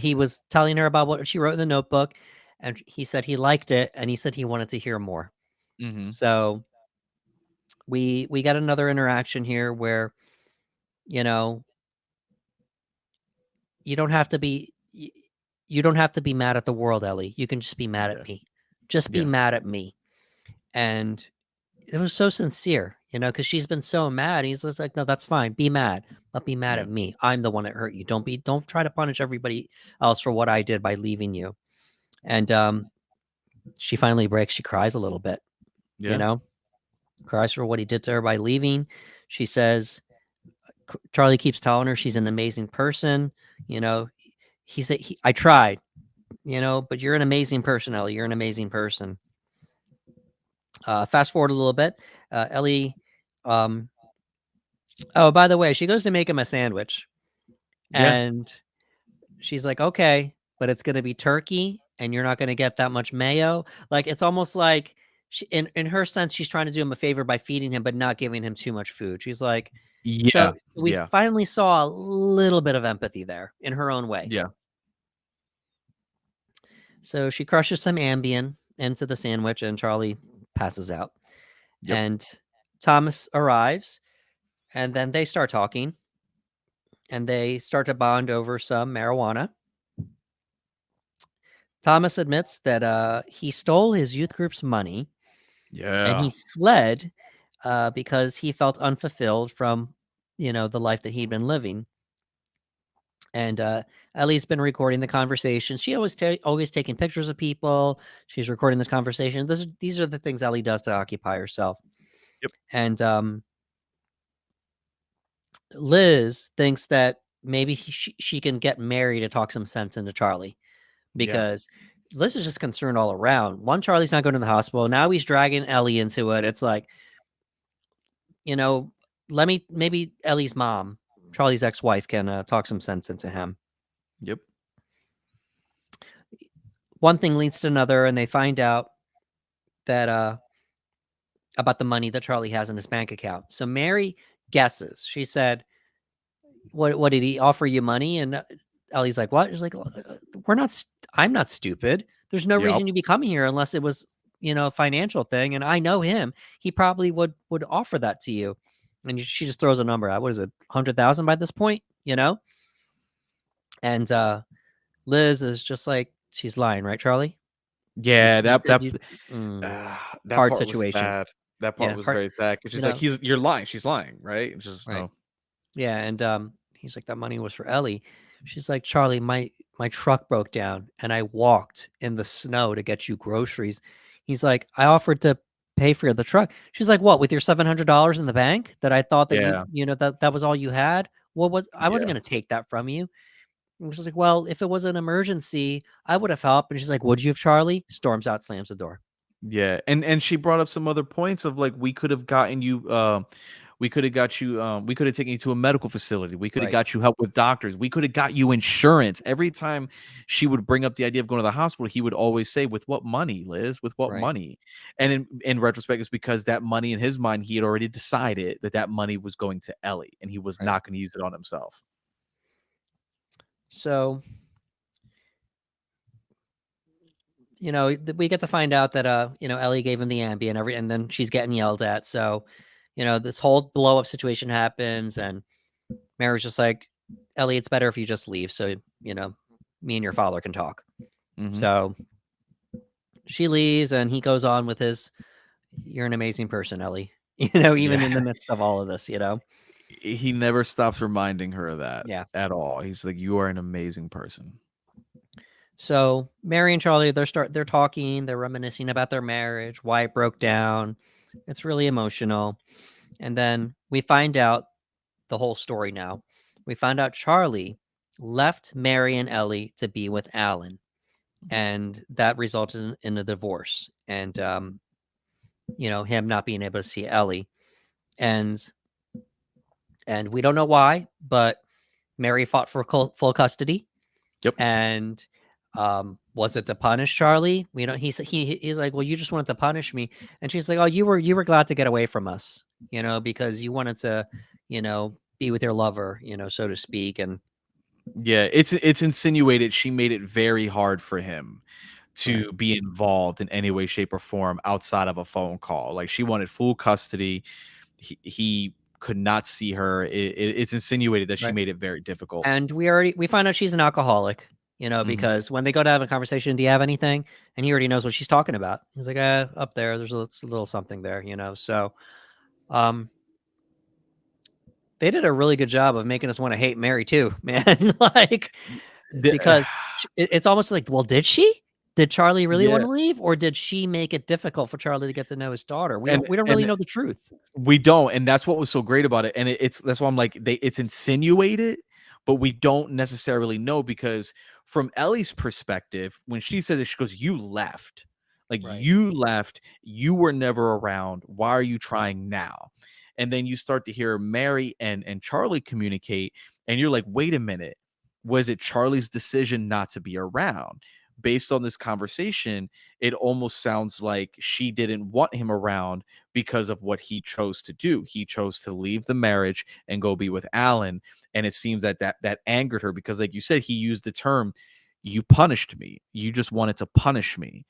A: he was telling her about what she wrote in the notebook, and he said he liked it, and he said he wanted to hear more.
B: Hmm.
A: So we got another interaction here where you know you don't have to be you don't have to be mad at the world, Ellie. You can just be mad
B: Yeah,
A: at me. Just be
B: yeah,
A: mad at me. And it was so sincere, because she's been so mad. He's just like, no, that's fine. Be mad, but be mad
B: yeah,
A: at me. I'm the one that hurt you. Don't try to punish everybody else for what I did by leaving you. And she finally breaks. She cries a little bit, you
B: yeah.
A: know, cries for what he did to her by leaving. She says, Charlie keeps telling her she's an amazing person. You know, he said, I tried, but you're an amazing person, Ellie. You're an amazing person. Fast forward a little bit. Ellie um, Oh, by the way, she goes to make him a sandwich,
B: Yeah.
A: and she's like, "Okay, but it's gonna be turkey, and you're not gonna get that much mayo." Like, it's almost like she in her sense, she's trying to do him a favor by feeding him, but not giving him too much food. She's like so
B: Yeah.
A: we
B: Yeah.
A: finally saw a little bit of empathy there in her own way.
B: Yeah.
A: So she crushes some Ambien into the sandwich, and Charlie passes out.
B: Yep.
A: And Thomas arrives, and then they start talking, and they start to bond over some marijuana. Thomas admits that he stole his youth group's money, and
B: Yeah.
A: he fled because he felt unfulfilled from, the life that he'd been living. And Ellie's been recording the conversation. She always taking pictures of people. She's recording this conversation. These are the things Ellie does to occupy herself.
B: Yep.
A: And Liz thinks that maybe she can get Mary to talk some sense into Charlie,
B: Yeah.
A: because Liz is just concerned all around. One, Charlie's not going to the hospital. Now he's dragging Ellie into it. It's like, you know, maybe Ellie's mom, Charlie's ex-wife, can talk some sense into him.
B: Yep.
A: One thing leads to another, and they find out that about the money that Charlie has in his bank account. So Mary guesses. She said, "What did he offer you money?" And Ellie's like, "What?" She's like, "We're not. I'm not stupid. There's no
B: Yep.
A: reason you'd be coming here unless it was, a financial thing. And I know him. He probably would offer that to you." And she just throws a number out. What is it, 100,000 by this point? And Liz is just like, she's lying, right, Charlie?
B: Yeah.
A: You
B: That
A: said
B: that
A: you. Mm,
B: that
A: hard
B: part was
A: situation.
B: sad. That part
A: Yeah,
B: was
A: hard.
B: very sad because
A: You
B: she's like,
A: know,
B: you're lying. She's lying, right? It's just
A: right.
B: no.
A: Yeah, and he's like, that money was for Ellie. She's like, Charlie, my truck broke down, and I walked in the snow to get you groceries. He's like, I offered to pay for the truck. She's like, what, with your $700 in the bank that I thought that
B: Yeah.
A: that was all you had? I wasn't
B: Yeah.
A: going to take that from you. And she's like, well, if it was an emergency, I would have helped. And she's like, would you have, Charlie? Storms out, slams the door.
B: Yeah, and she brought up some other points of like we could have gotten you we could have got you we could have taken you to a medical facility. We could have
A: Right,
B: got you help with doctors. We could have got you insurance. Every time she would bring up the idea of going to the hospital, he would always say, "With what money, Liz? With what
A: right,
B: money?" And in retrospect, it's because that money in his mind, he had already decided that that money was going to Ellie, and he was
A: right.
B: not going to use it on himself.
A: So we get to find out that Ellie gave him the Ambien, and then she's getting yelled at. So, this whole blow up situation happens, and Mary's just like, Ellie, it's better if you just leave, so me and your father can talk.
B: Hmm.
A: So she leaves, and he goes on with his, "You're an amazing person, Ellie." Even
B: Yeah,
A: in the midst of all of this.
B: he never stops reminding her of that
A: Yeah.
B: at all. He's like, "You are an amazing person."
A: So Mary and Charlie, they're talking, they're reminiscing about their marriage, why it broke down. It's really emotional. And then we find out the whole story now. We found out Charlie left Mary and Ellie to be with Alan, and that resulted in a divorce, and him not being able to see Ellie, and we don't know why, but Mary fought for full custody.
B: Yep.
A: And was it to punish Charlie? He's like, well, you just wanted to punish me, and she's like, oh, you were glad to get away from us, because you wanted to, be with your lover, so to speak. And
B: Yeah, it's insinuated she made it very hard for him
A: right,
B: to be involved in any way, shape, or form outside of a phone call. Like she wanted full custody. He could not see her. It's insinuated that she
A: right.
B: made it very difficult.
A: And we find out she's an alcoholic,
B: Hmm.
A: because when they go to have a conversation, do you have anything? And he already knows what she's talking about. He's like, up there, there's a little something there, So, um, they did a really good job of making us want to hate Mary too, man. Like,
B: The,
A: because it's almost like, well, did she? Did Charlie really want
B: yeah,
A: to leave, or did she make it difficult for Charlie to get to know his daughter? We
B: and
A: don't really
B: and
A: know the truth.
B: we don't, and that's what was so great about it. And it's that's why I'm like it's insinuated, but we don't necessarily know because from Ellie's perspective, when she says it, she goes, "You left, like
A: Right.
B: you left, you were never around. Why are you trying now?" And then you start to hear Mary and Charlie communicate, and you're like, wait a minute, was it Charlie's decision not to be around? Based on this conversation, it almost sounds like she didn't want him around because of what he chose to do. He chose to leave the marriage and go be with Alan, and it seems that that angered her because, like you said, he used the term, "You punished me. You just wanted to punish me."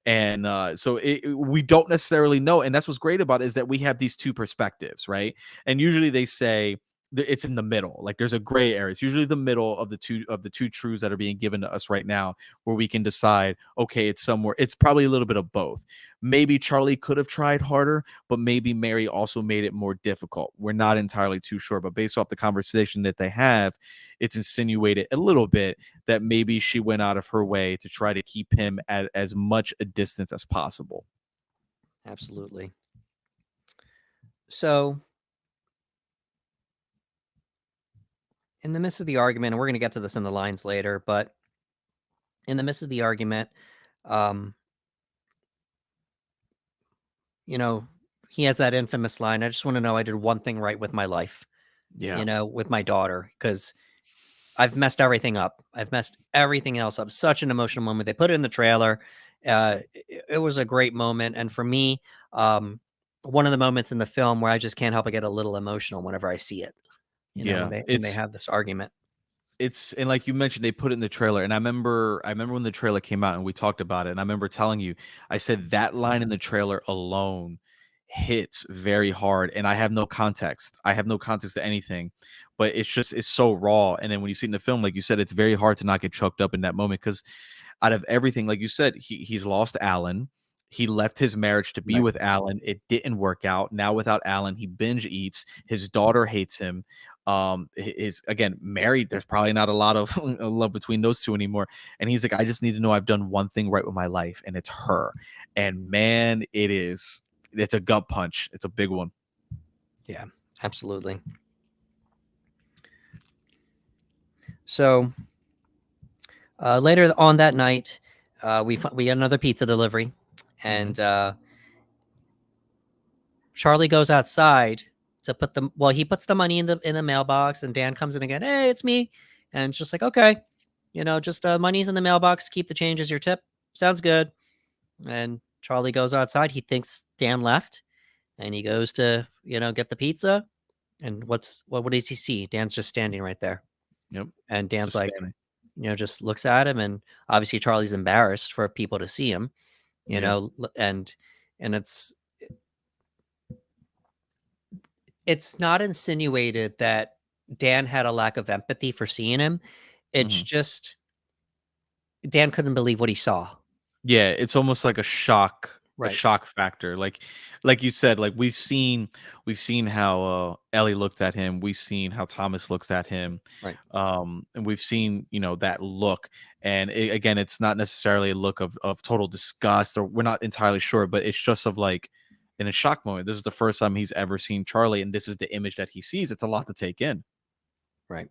B: And so we don't necessarily know, and that's what's great about it, is that we have these two perspectives, right? And usually they say it's in the middle, like there's a gray area. It's usually the middle of the two truths that are being given to us right now, where we can decide, okay, it's somewhere, it's probably a little bit of both. Maybe Charlie could have tried harder, but maybe Mary also made it more difficult. We're not entirely too sure, but based off the conversation that they have, it's insinuated a little bit that maybe she went out of her way to try to keep him at as much a distance as possible.
A: Absolutely. So, in the midst of the argument, and we're going to get to this in the lines later, but in the midst of the argument, um, you know, he has that infamous line, I just want to know I did one thing right with my life,
B: Yeah.
A: with my daughter, because I've messed everything up. I've messed everything else up. Such an emotional moment. They put it in the trailer. It was a great moment. And for me, one of the moments in the film where I just can't help but get a little emotional whenever I see it, when
B: Yeah.
A: they have this argument.
B: It's and like you mentioned, they put it in the trailer, and I remember when the trailer came out and we talked about it, and I remember telling you, I said that line in the trailer alone hits very hard, and I have no context. I have no context to anything, but it's so raw. And then when you see it in the film, like you said, it's very hard to not get choked up in that moment because out of everything, like you said, he's lost Alan. He left his marriage to be
A: Right.
B: with Alan. It didn't work out. Now without Alan, he binge eats. His daughter hates him. Is again married. There's probably not a lot of love between those two anymore. And he's like, I just need to know I've done one thing right with my life, and it's her. And man, it's a gut punch. It's a big one.
A: Yeah, absolutely. So later on that night, we get another pizza delivery,
B: Hmm.
A: and Charlie goes outside to he puts the money in the mailbox, and Dan comes in again. Hey, it's me, and it's just like, okay, just money's in the mailbox. Keep the change as your tip. Sounds good. And Charlie goes outside. He thinks Dan left, and he goes to get the pizza. And what does he see? Dan's just standing right there,
B: Yep.
A: and Dan's
B: Just
A: like,
B: standing.
A: just looks at him, and obviously Charlie's embarrassed for people to see him,
B: Yeah.
A: and it's not insinuated that Dan had a lack of empathy for seeing him. It's
B: Hmm.
A: just Dan couldn't believe what he saw.
B: Yeah, it's almost like a
A: Right.
B: shock factor. Like you said, like we've seen how Ellie looked at him. We've seen how Thomas looks at him.
A: Right.
B: And we've seen, that look. And again, it's not necessarily a look of total disgust, or we're not entirely sure, but it's just of like in a shock moment. This is the first time he's ever seen Charlie, and this is the image that he sees. It's a lot to take in.
A: Right.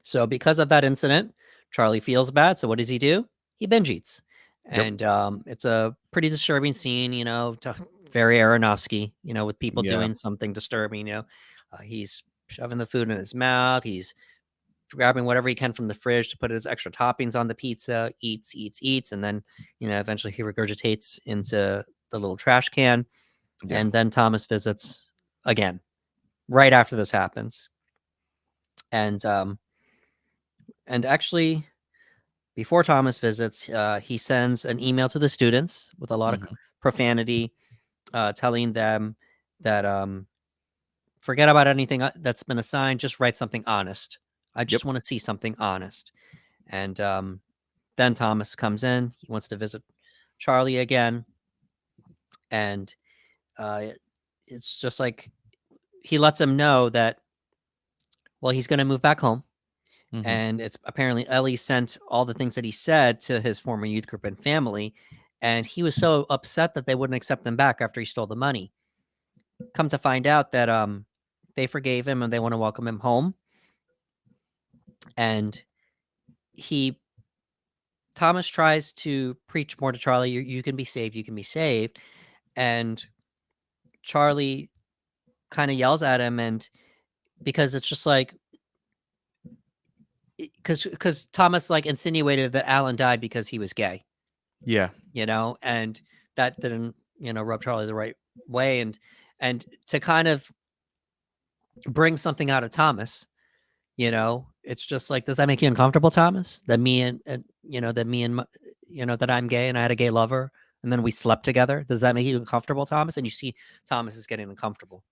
A: So because of that incident, Charlie feels bad. So what does he do? He binge eats.
B: Yep.
A: And it's a pretty disturbing scene, very Aronofsky, with people
B: Yeah.
A: doing something disturbing. He's shoving the food in his mouth. He's grabbing whatever he can from the fridge to put his extra toppings on the pizza, eats, eats, eats. And then, eventually he regurgitates into the little trash can.
B: Yeah.
A: And then Thomas visits again right after this happens. And, actually, before Thomas visits, he sends an email to the students with a lot of
B: Hmm.
A: profanity, telling them that forget about anything that's been assigned. Just write something honest. I
B: Yep.
A: just want to see something honest. And then Thomas comes in. He wants to visit Charlie again, and uh, it's just like he lets him know that he's going to move back home.
B: Hmm.
A: And it's apparently Ellie sent all the things that he said to his former youth group and family, and he was so upset that they wouldn't accept him back after he stole the money. Come to find out that they forgave him and they want to welcome him home. And he Thomas tries to preach more to Charlie. You can be saved. You can be saved. And Charlie kind of yells at him, and because it's just like, because Thomas like insinuated that Alan died because he was gay,
B: Yeah.
A: and that didn't rub Charlie the right way, and to kind of bring something out of Thomas, it's just like, does that make you uncomfortable, Thomas? That me and that me and that I'm gay and I had a gay lover and then we slept together. Does that make you uncomfortable, Thomas? And you see Thomas is getting uncomfortable,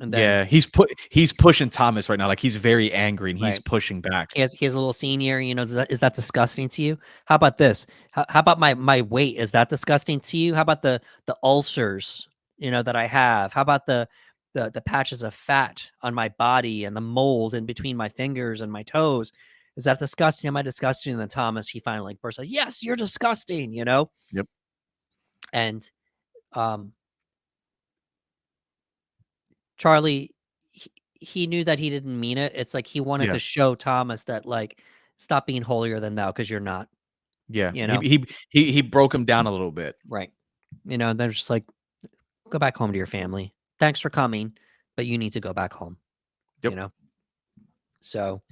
A: and then
B: Yeah, he's pushing Thomas right now, like, he's very angry, and he's
A: right.
B: pushing back.
A: He has a little senior, is that disgusting to you? How about this? How about my weight? Is that disgusting to you? How about the ulcers, that I have? How about the patches of fat on my body and the mold in between my fingers and my toes? Is that disgusting? Am I disgusting? And then Thomas, he finally like bursts out, yes, you're disgusting.
B: Yep.
A: And um Charlie, he knew that he didn't mean it. It's like he wanted
B: Yeah.
A: to show Thomas that, like, stop being holier than thou because you're not.
B: Yeah.
A: You
B: He
A: know?
B: he he broke him down a little bit.
A: Right. And they're just like, "Go back home to your family. Thanks for coming, but you need to go back home," you
B: Yep.
A: know? So,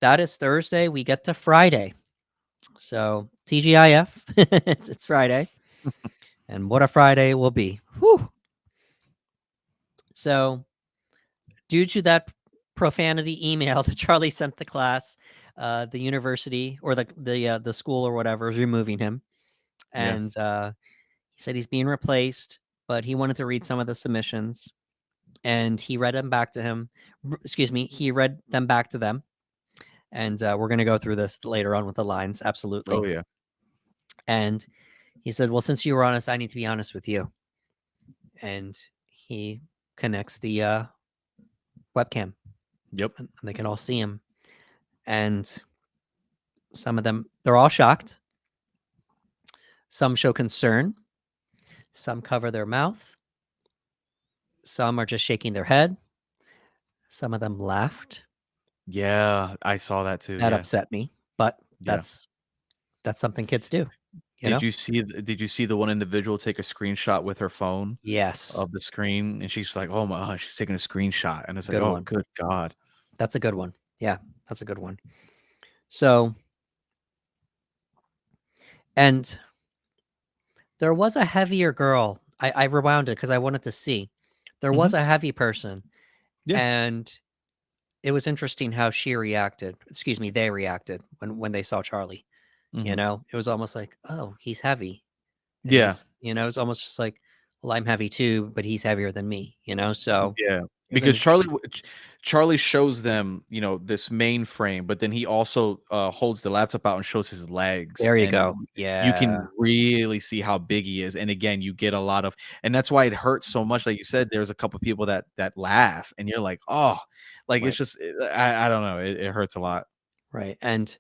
A: that is Thursday, we get to Friday. So, TGIF, it's Friday, and what a Friday it will be. Whew. So, due to that profanity email that Charlie sent the class, the university or the school or whatever is removing him,
B: Yeah.
A: and, he said he's being replaced, but he wanted to read some of the submissions. And he read them back to him. Excuse me, he read them back to them. And we're going to go through this later on with the lines.
B: Oh,
A: Absolutely.
B: yeah.
A: And he said, well, since you were honest, I need to be honest with you. And he connects the webcam
B: Yep.
A: and they can all see him. And some of them, they're all shocked. Some show concern. Some cover their mouth. Some are just shaking their head. Some of them laughed.
B: Yeah, I saw that too,
A: That
B: yeah.
A: upset me, but
B: Yeah.
A: that's something kids do, you know?
B: Did you see the one individual take a screenshot with her phone
A: Yes.
B: of the screen? And she's like, "Oh my she's taking a screenshot." And it's like,
A: Good
B: "Oh,
A: one.
B: good god."
A: That's a good one. Yeah, that's a good one. So, and there was a heavier girl. I rewound it because I wanted to see. There
B: Mhm.
A: was a heavy person,
B: Yeah.
A: and it was interesting how she reacted. Excuse me, they reacted when they saw Charlie.
B: Mhm.
A: It was almost like, oh, he's heavy, and
B: Yeah.
A: it's almost just like, well, I'm heavy too, but he's heavier than me. So
B: Yeah,
A: it was
B: because
A: interesting.
B: Charlie shows them, this mainframe, but then he also, holds the laptop out and shows his legs,
A: There you
B: and
A: go.
B: you
A: Yeah.
B: can really see how big he is, and again, you get a lot of and that's why it hurts so much, like you said, there's a couple people that laugh, and you're like, "Oh," like, it's
A: Right.
B: just, I don't know, it hurts a lot.
A: Right. And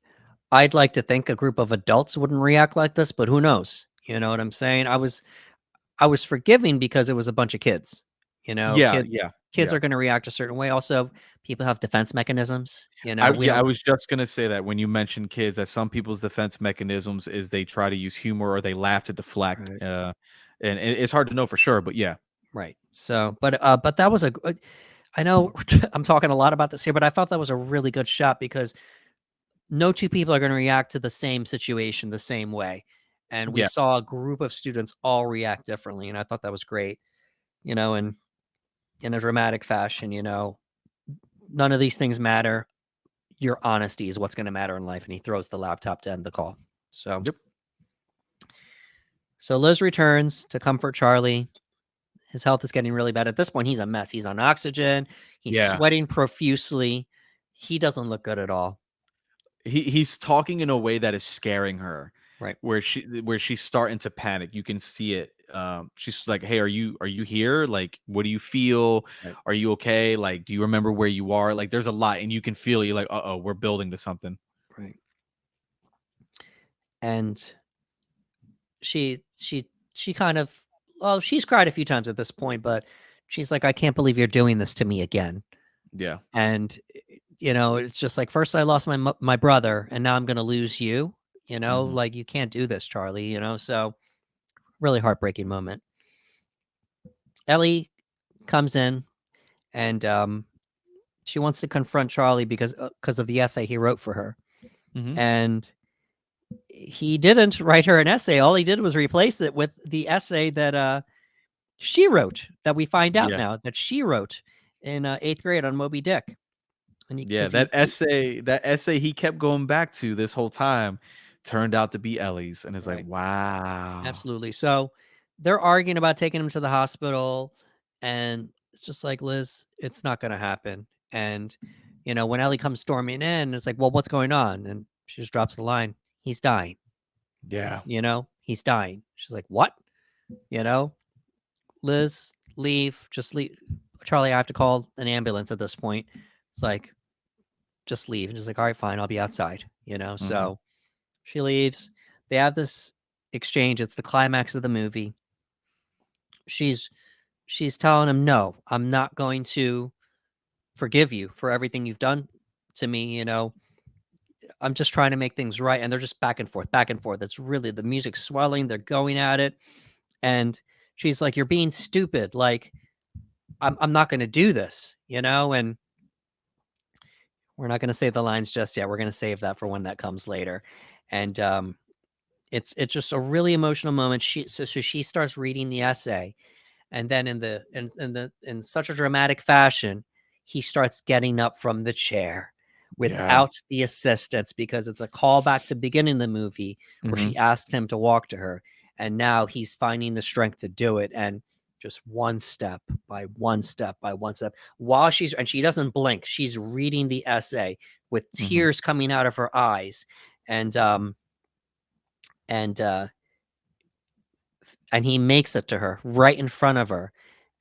A: I'd like to think a group of adults wouldn't react like this, but who knows? You know what I'm saying? I was forgiving because it was a bunch of kids.
B: Yeah,
A: Kids
B: yeah,
A: kids
B: yeah.
A: are going to react a certain way. Also, people have defense mechanisms. We
B: I
A: don't.
B: was just gonna say that when you mentioned kids, that some people's defense mechanisms is they try to use humor or they laugh to deflect,
A: Right.
B: and it's hard to know for sure, but yeah.
A: Right. So, but that was I know I'm talking a lot about this here, but I thought that was a really good shot because no two people are going to react to the same situation the same way. And we
B: Yeah.
A: saw a group of students all react differently. And I thought that was great, and in a dramatic fashion, none of these things matter. Your honesty is what's going to matter in life. And he throws the laptop to end the call. So,
B: Yep.
A: so Liz returns to comfort Charlie. His health is getting really bad. At this point, he's a mess. He's on oxygen. He's
B: Yeah.
A: sweating profusely. He doesn't look good at all.
B: He's talking in a way that is scaring her,
A: Right.
B: where she's starting to panic. You can see it. She's like, "Hey, are you here? Like, what do you feel?
A: Right.
B: Are you okay? Like, do you remember where you are?" Like, there's a lot, and you can feel it. You're like, "Uh-oh, we're building to something."
A: Right. And she kind of, well, she's cried a few times at this point, but she's like, I can't believe you're doing this to me again.
B: Yeah.
A: And it's just like, first I lost my brother, and now I'm gonna lose you.
B: Mhm.
A: Like, you can't do this, Charlie. So really heartbreaking moment. Ellie comes in and she wants to confront Charlie because of the essay he wrote for her,
B: Mhm.
A: and he didn't write her an essay. All he did was replace it with the essay that she wrote. That we find out
B: Yeah.
A: now that she wrote in 8th grade on Moby Dick, and
B: Yeah,
A: because
B: that essay he kept going back to this whole time turned out to be Ellie's, and it's like,
A: right.
B: wow.
A: Absolutely. So they're arguing about taking him to the hospital, and it's just like, Liz, it's not going to happen. And, when Ellie comes storming in, it's like, well, what's going on? And she just drops the line, he's dying,
B: Yeah.
A: he's dying. She's like, what? You know, Liz, leave, just leave. Charlie, I have to call an ambulance at this point. It's like, just leave. And she's like, all right, fine, I'll be outside,
B: Mhm.
A: So she leaves. They have this exchange. It's the climax of the movie. She's she's telling him, "No, I'm not going to forgive you for everything you've done to me, I'm just trying to make things right." And they're just back and forth, back and forth. It's really the music's swelling, they're going at it, and she's like, "You're being stupid. Like, I'm not gonna do this," and we're not gonna say the lines just yet. We're gonna save that for when that comes later. And it's just a really emotional moment. So she starts reading the essay. And then in such a dramatic fashion, he starts getting up from the chair
B: Yeah.
A: without the assistance because it's a callback to beginning of the movie where
B: Mhm.
A: she asked him to walk to her, and now he's finding the strength to do it, and just one step by one step by one step while she doesn't blink. She's reading the essay with
B: Mhm.
A: tears coming out of her eyes, and and uh and he makes it to her right in front of her,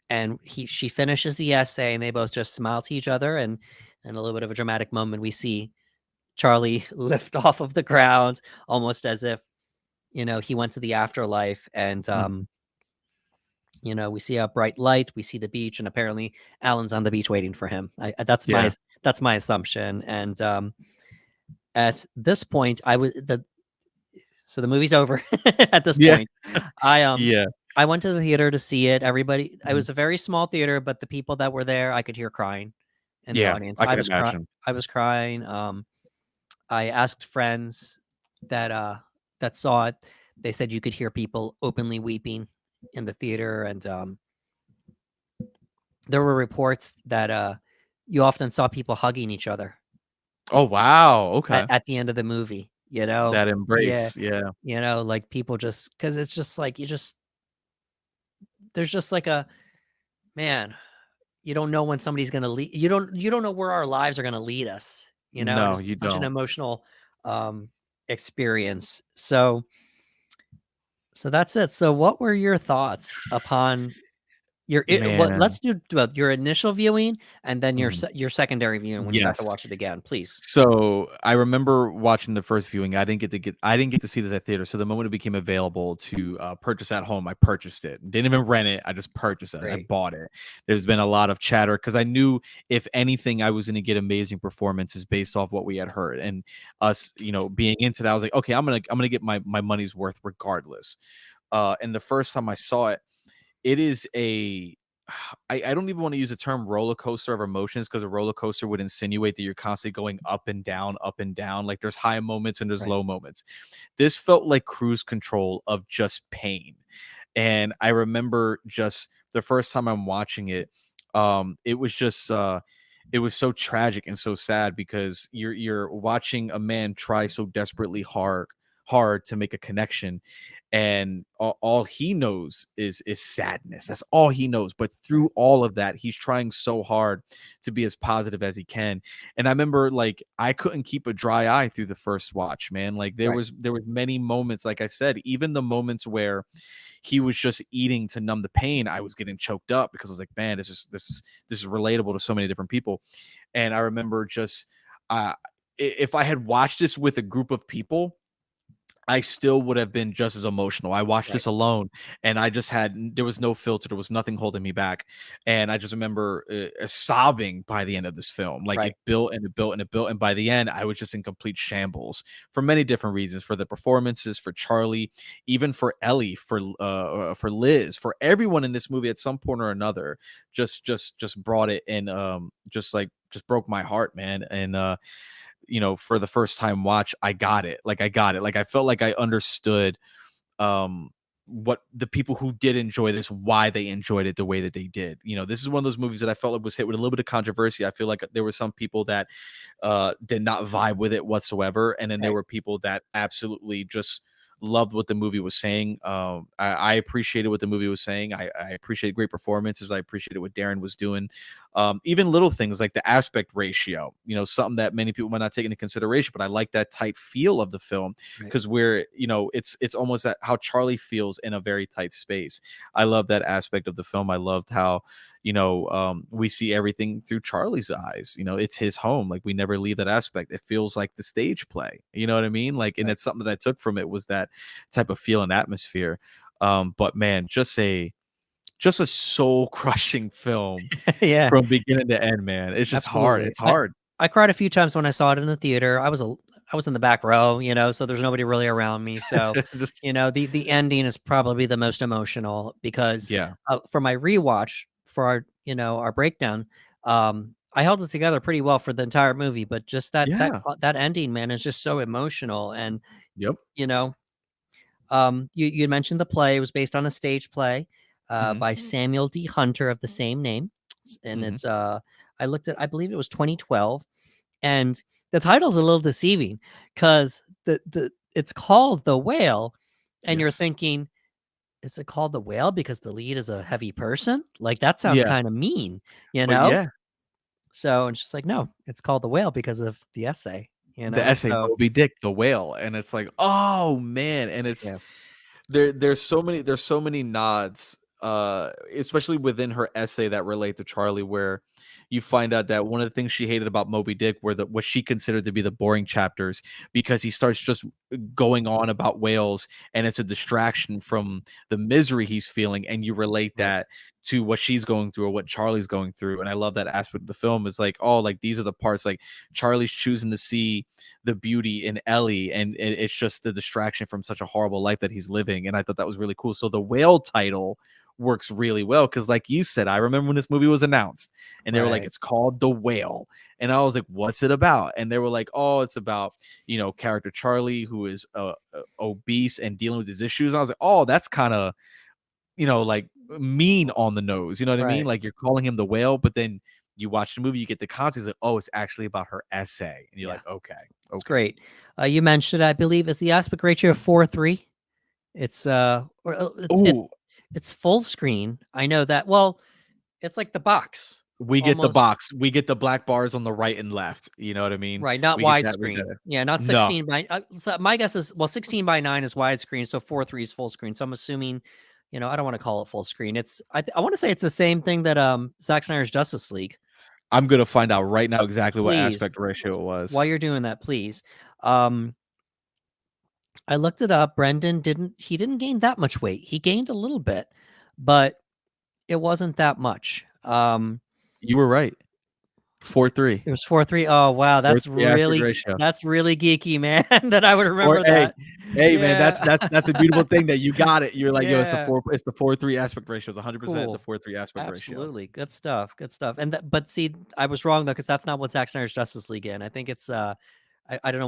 A: and she finishes the essay, and they both just smile to each other, and in a little bit of a dramatic moment we see Charlie lift off of the ground almost as if he went to the afterlife. And
B: Mhm.
A: we see a bright light, we see the beach, and apparently Alan's on the beach waiting for him.
B: Yeah.
A: That's my assumption. And at this point the movie's over. At this
B: Yeah.
A: point, I
B: Yeah.
A: I went to the theater to see it. Everybody, it
B: Mhm.
A: was a very small theater, but the people that were there, I could hear crying in the
B: Yeah,
A: audience.
B: I can imagine.
A: I was crying. I asked friends that that saw it. They said you could hear people openly weeping in the theater, and there were reports that you often saw people hugging each other
B: Oh, wow, okay.
A: at the end of the movie.
B: That
A: Yeah,
B: embrace, yeah.
A: like people just because it's just like there's just like a man. You don't know when somebody's gonna lead. You don't know where our lives are gonna lead us. And
B: No,
A: it's
B: you
A: such an
B: don't.
A: emotional um, experience. So that's it. So what were your thoughts upon what?
B: Man.
A: Let's do about your initial viewing and then
B: Mhm.
A: your secondary viewing when you got to
B: Yes.
A: watch it again, please.
B: So, I remember watching the first viewing, I didn't get to see this at theater, so the moment it became available to, purchase at home, I purchased it. Didn't even rent it, I just purchased it, I
A: Great,
B: bought it. There's been a lot of chatter because I knew if anything, I was gonna get amazing performances based off what we had heard, and us, being into that, I was like, "Okay, I'm gonna get my money's worth regardless." And the first time I saw it, it is I don't even want to use the term roller coaster of emotions because a roller coaster would insinuate that you're constantly going up and down, up and down. Like there's high moments and there's
A: right,
B: low moments. This felt like cruise control of just pain. And I remember just the first time I'm watching it, it was just it was so tragic and so sad because you're watching a man try so desperately hard to make a connection, and all he knows is sadness. That's all he knows, but through
A: right,
B: all of that he's trying so hard to be as positive as he can. And I remember, like, I couldn't keep a dry eye through the first watch, man. Like
A: right,
B: there was many moments, like I said, even the moments where he was just eating to numb the pain, I was getting choked up because I was like, man, this is relatable to so many different people. And I remember just if I had watched this with a group of people, I still would have been just as emotional. I watched
A: Right,
B: this alone, and I just had there was no filter, there was nothing holding me back, and I just remember, sobbing by the end of this film. Like, it
A: right,
B: built and it built and it built, and by the end, I was just in complete shambles for many different reasons, for the performances, for Charlie, even for Ellie, for Liz, for everyone in this movie at some point or another, just brought it and, just broke my heart, man, and, for the first time watch, I got it. Like, I got it. Like, I felt like I understood um what the people who did enjoy this, why they enjoyed it the way that they did. This is one of those movies that I felt like was hit with a little bit of controversy. I feel like there were some people that did not vibe with it whatsoever, and then there
A: right,
B: were people that absolutely just loved what the movie was saying. I appreciated what the movie was saying. I appreciated great performances. I appreciated what Darren was doing. Even little things like the aspect ratio, something that many people might not take into consideration, but I like that tight feel of the film
A: right.
B: because it's almost that how Charlie feels in a very tight space. I love that aspect of the film. I loved how we see everything through Charlie's eyes. It's his home. Like, we never leave that aspect. It feels like the stage play. You know what I mean? Like, and
A: Right.
B: it's something that I took from it was that type of feel and atmosphere. But man, just a soul crushing film
A: Yeah,
B: from beginning to end, man. It's just hard.
A: absolutely.
B: It's
A: I
B: hard.
A: I cried a few times when I saw it in the theater. I was in the back row, so there's nobody really around me. So,
B: Just
A: the ending is probably the most emotional because
B: yeah.
A: for my rewatch for our breakdown, I held it together pretty well for the entire movie, but just
B: Yeah.
A: that ending, man, is just so emotional. And
B: Yep.
A: you know, you mentioned the play. It was based on a stage play
B: Mhm.
A: by Samuel D. Hunter of the same name, and
B: Mhm.
A: it's I believe it was 2012, and the title's a little deceiving because it's called The Whale, and you're
B: Yes.
A: thinking, is it called The Whale because the lead is a heavy person? Like, that sounds
B: Yeah.
A: kind of mean, you
B: But
A: know?
B: yeah,
A: So it's just like, no, it's called The Whale because of the essay,
B: the essay
A: So
B: Moby Dick, the whale, and it's like, "Oh, man," and it's
A: yeah,
B: there's so many nods, especially within her essay that relate to Charlie, where you find out that one of the things she hated about Moby Dick were what she considered to be the boring chapters because he starts just going on about whales and it's a distraction from the misery he's feeling, and you relate
A: right,
B: that to what she's going through or what Charlie's going through. And I love that aspect of the film is like, oh, like these are the parts like Charlie's choosing to see the beauty in Ellie, and it's just the distraction from such a horrible life that he's living. And I thought that was really cool. So the whale title works really well because, like you said, I remember when this movie was announced, and they were like,
A: right,
B: "It's called The Whale," and I was like, "What's it about?" And they were like, "Oh, it's about character Charlie who is obese and dealing with his issues." And I was like, "Oh, that's kind of like mean on the nose." You know what I mean?
A: right.
B: Like, you're calling him the whale, but then you watch the movie, you get the context like, oh, it's actually about her essay, and you're
A: Yeah,
B: like, okay,
A: it's
B: okay.
A: great. You mentioned, I believe, is the aspect ratio of 4:3. It's or
B: Oh,
A: it's full screen. I know that. Well, it's like the box
B: we get the
A: almost.
B: box, we get the black bars on the right and left. You know what I mean?
A: Right, not
B: We get that right
A: widescreen.
B: there.
A: Yeah, not
B: No,
A: 16 by so my guess is, well, 16 by 9 is widescreen, so 4:3 is full screen. So I'm assuming, I don't wanna call it full screen. I wanna say it's the same thing that, Zack Snyder's Justice League.
B: I'm gonna find out right now exactly what
A: Please,
B: aspect ratio it
A: while
B: was.
A: you're doing that, please. Um, I looked it up. Brendan didn't gain that much weight. He gained a little bit, but it wasn't that much.
B: You were right. 4-3.
A: It was 4:3. Oh, wow,
B: 4-3 aspect ratio.
A: that's really geeky, man, that I would
B: Or
A: remember
B: hey,
A: that.
B: hey, man,
A: Yeah.
B: that's a beautiful thing that you got it. You're like, "Yo,
A: Yeah.
B: it's the 4-3 aspect ratio. It's 100% the
A: Cool.
B: 4-3 aspect ratio."
A: Absolutely. Good stuff. Good stuff. And but see, I was wrong though, because that's not what Zack Snyder's Justice League in. I think it's I don't know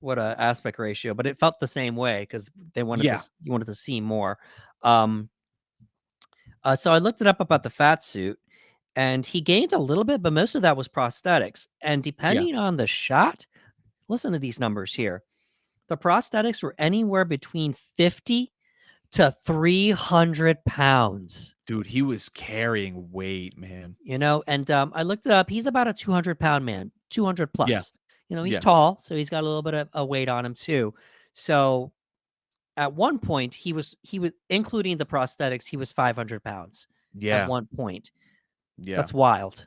A: what aspect ratio, but it felt the same way because
B: Yeah,
A: you wanted to see more. Um so I looked it up about the fat suit, and he gained a little bit, but most of that was prosthetics. And
B: yeah.
A: depending on the shot, listen to these numbers here. The prosthetics were anywhere between 50 to 300 pounds.
B: Dude, he was carrying weight, man.
A: And I looked it up. He's about a 200-pound man, 200
B: Yeah,
A: plus. He's
B: yeah,
A: tall, so he's got a little bit of a weight on him too. So at one point, he was including the prosthetics. He was 500 pounds at
B: yeah,
A: one point.
B: yeah.
A: That's wild.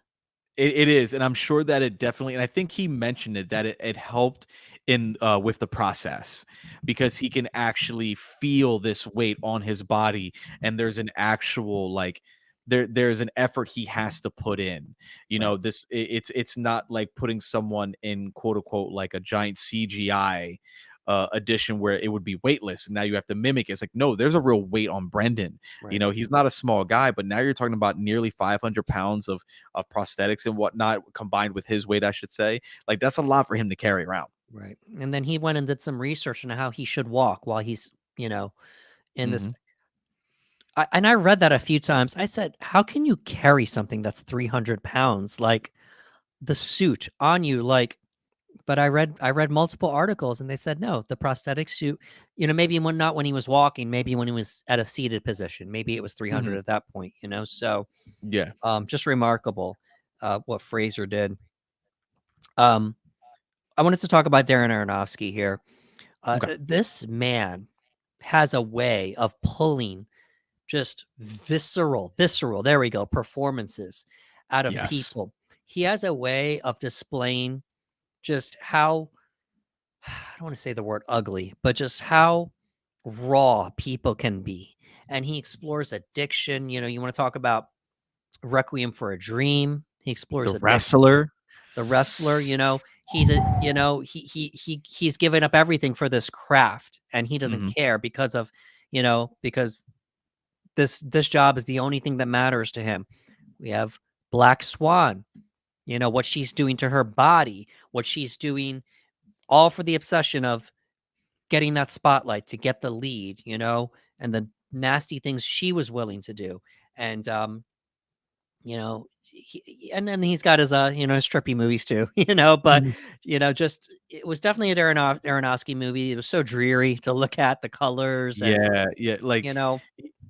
B: It is, and I'm sure that it definitely, and I think he mentioned it, that it helped in with the process, because he can actually feel this weight on his body, and there's an actual, like, there's an effort he has to put in. You
A: Right.
B: know, it's not like putting someone in, quote unquote, like a giant CGI addition where it would be weightless and now you have to mimic it. It's like, no, there's a real weight on Brendan. You
A: Right.
B: know, he's not a small guy, but now you're talking about nearly 500 pounds of prosthetics and whatnot combined with his weight, I should say. Like, that's a lot for him to carry around.
A: Right. And then he went and did some research on how he should walk while he's, in this.
B: Hmm.
A: And I read that a few times. I said, how can you carry something that's 300 pounds? Like the suit on you, like, but I read multiple articles and they said no, the prosthetic suit, maybe not when he was walking, maybe when he was at a seated position, maybe it was 300
B: Hmm.
A: at that point, so
B: Yeah.
A: just remarkable what Fraser did. Um I wanted to talk about Darren Aronofsky here.
B: Okay.
A: This man has a way of pulling just visceral, there we go, performances out of
B: Yes.
A: people. He has a way of displaying just how I don't want to say the word ugly, but just how raw people can be. And he explores addiction. You want to talk about Requiem for a Dream. He explores
B: The
A: addiction.
B: Wrestler.
A: The Wrestler, he's a, he's given up everything for this craft and he doesn't
B: Hmm.
A: care because this job is the only thing that matters to him. We have Black Swan, what she's doing to her body, what she's doing, all for the obsession of getting that spotlight to get the lead, and the nasty things she was willing to do. And and then he's got his strippy movies too, but
B: Mhm.
A: just it was definitely a Aronofsky movie. It was so dreary to look at the colors and
B: Yeah, yeah, like,
A: you know,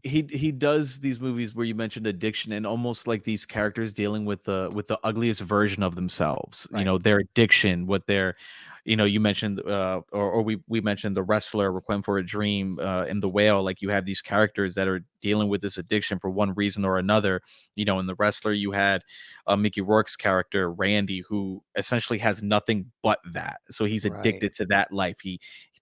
B: he does these movies where you mentioned addiction and almost like these characters dealing with the ugliest version of themselves, you
A: right,
B: know, their addiction, what their, you know, you mentioned, or we mentioned The Wrestler, Requiem for a Dream, and The Whale. Like, you have these characters that are dealing with this addiction for one reason or another. You know, in The Wrestler, you had Mickey Rourke's character, Randy, who essentially has nothing but that. So he's
A: right.
B: addicted to that life.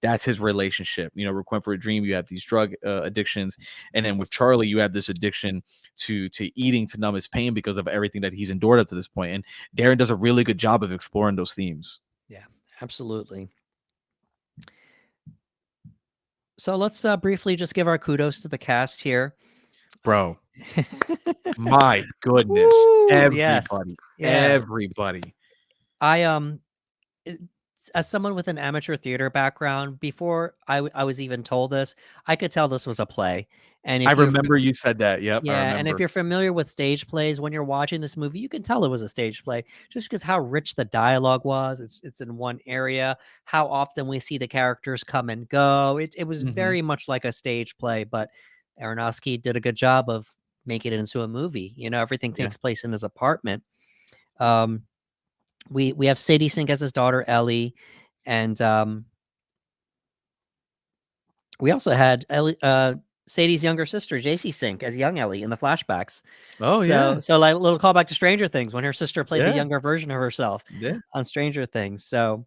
B: That's his relationship. You know, Requiem for a Dream, you have these drug addictions, and then with Charlie, you have this addiction to eating to numb his pain because of everything that he's endured up to this point. And Darren does a really good job of exploring those themes.
A: Yeah, absolutely. So let's briefly just give our kudos to the cast here.
B: Bro,
A: Uh,
B: my goodness.
A: Woo! Yes.
B: Everybody,
A: Yeah.
B: everybody.
A: I it- as someone with an amateur theater background, before I was even told this, I could tell this was a play. And
B: I
A: if you're
B: remember you said that. Yep, I
A: yeah, and if
B: remember.
A: you're familiar with stage plays, when you're watching this movie, you can tell it was a stage play just because how rich the dialogue was. It's in one area, how often we see the characters come and go. It was
B: Mhm.
A: very much like a stage play, but Aronofsky did a good job of making it into a movie. Everything
B: Yeah.
A: takes place in his apartment. Um, we have Sadie Sink as his daughter Ellie, and we also had Ellie, Sadie's younger sister, JC Sink, as young Ellie in the flashbacks.
B: Oh,
A: So
B: yeah.
A: so like a little callback to Stranger Things when her sister played the
B: Yeah.
A: younger version of herself
B: Yeah.
A: on Stranger Things. So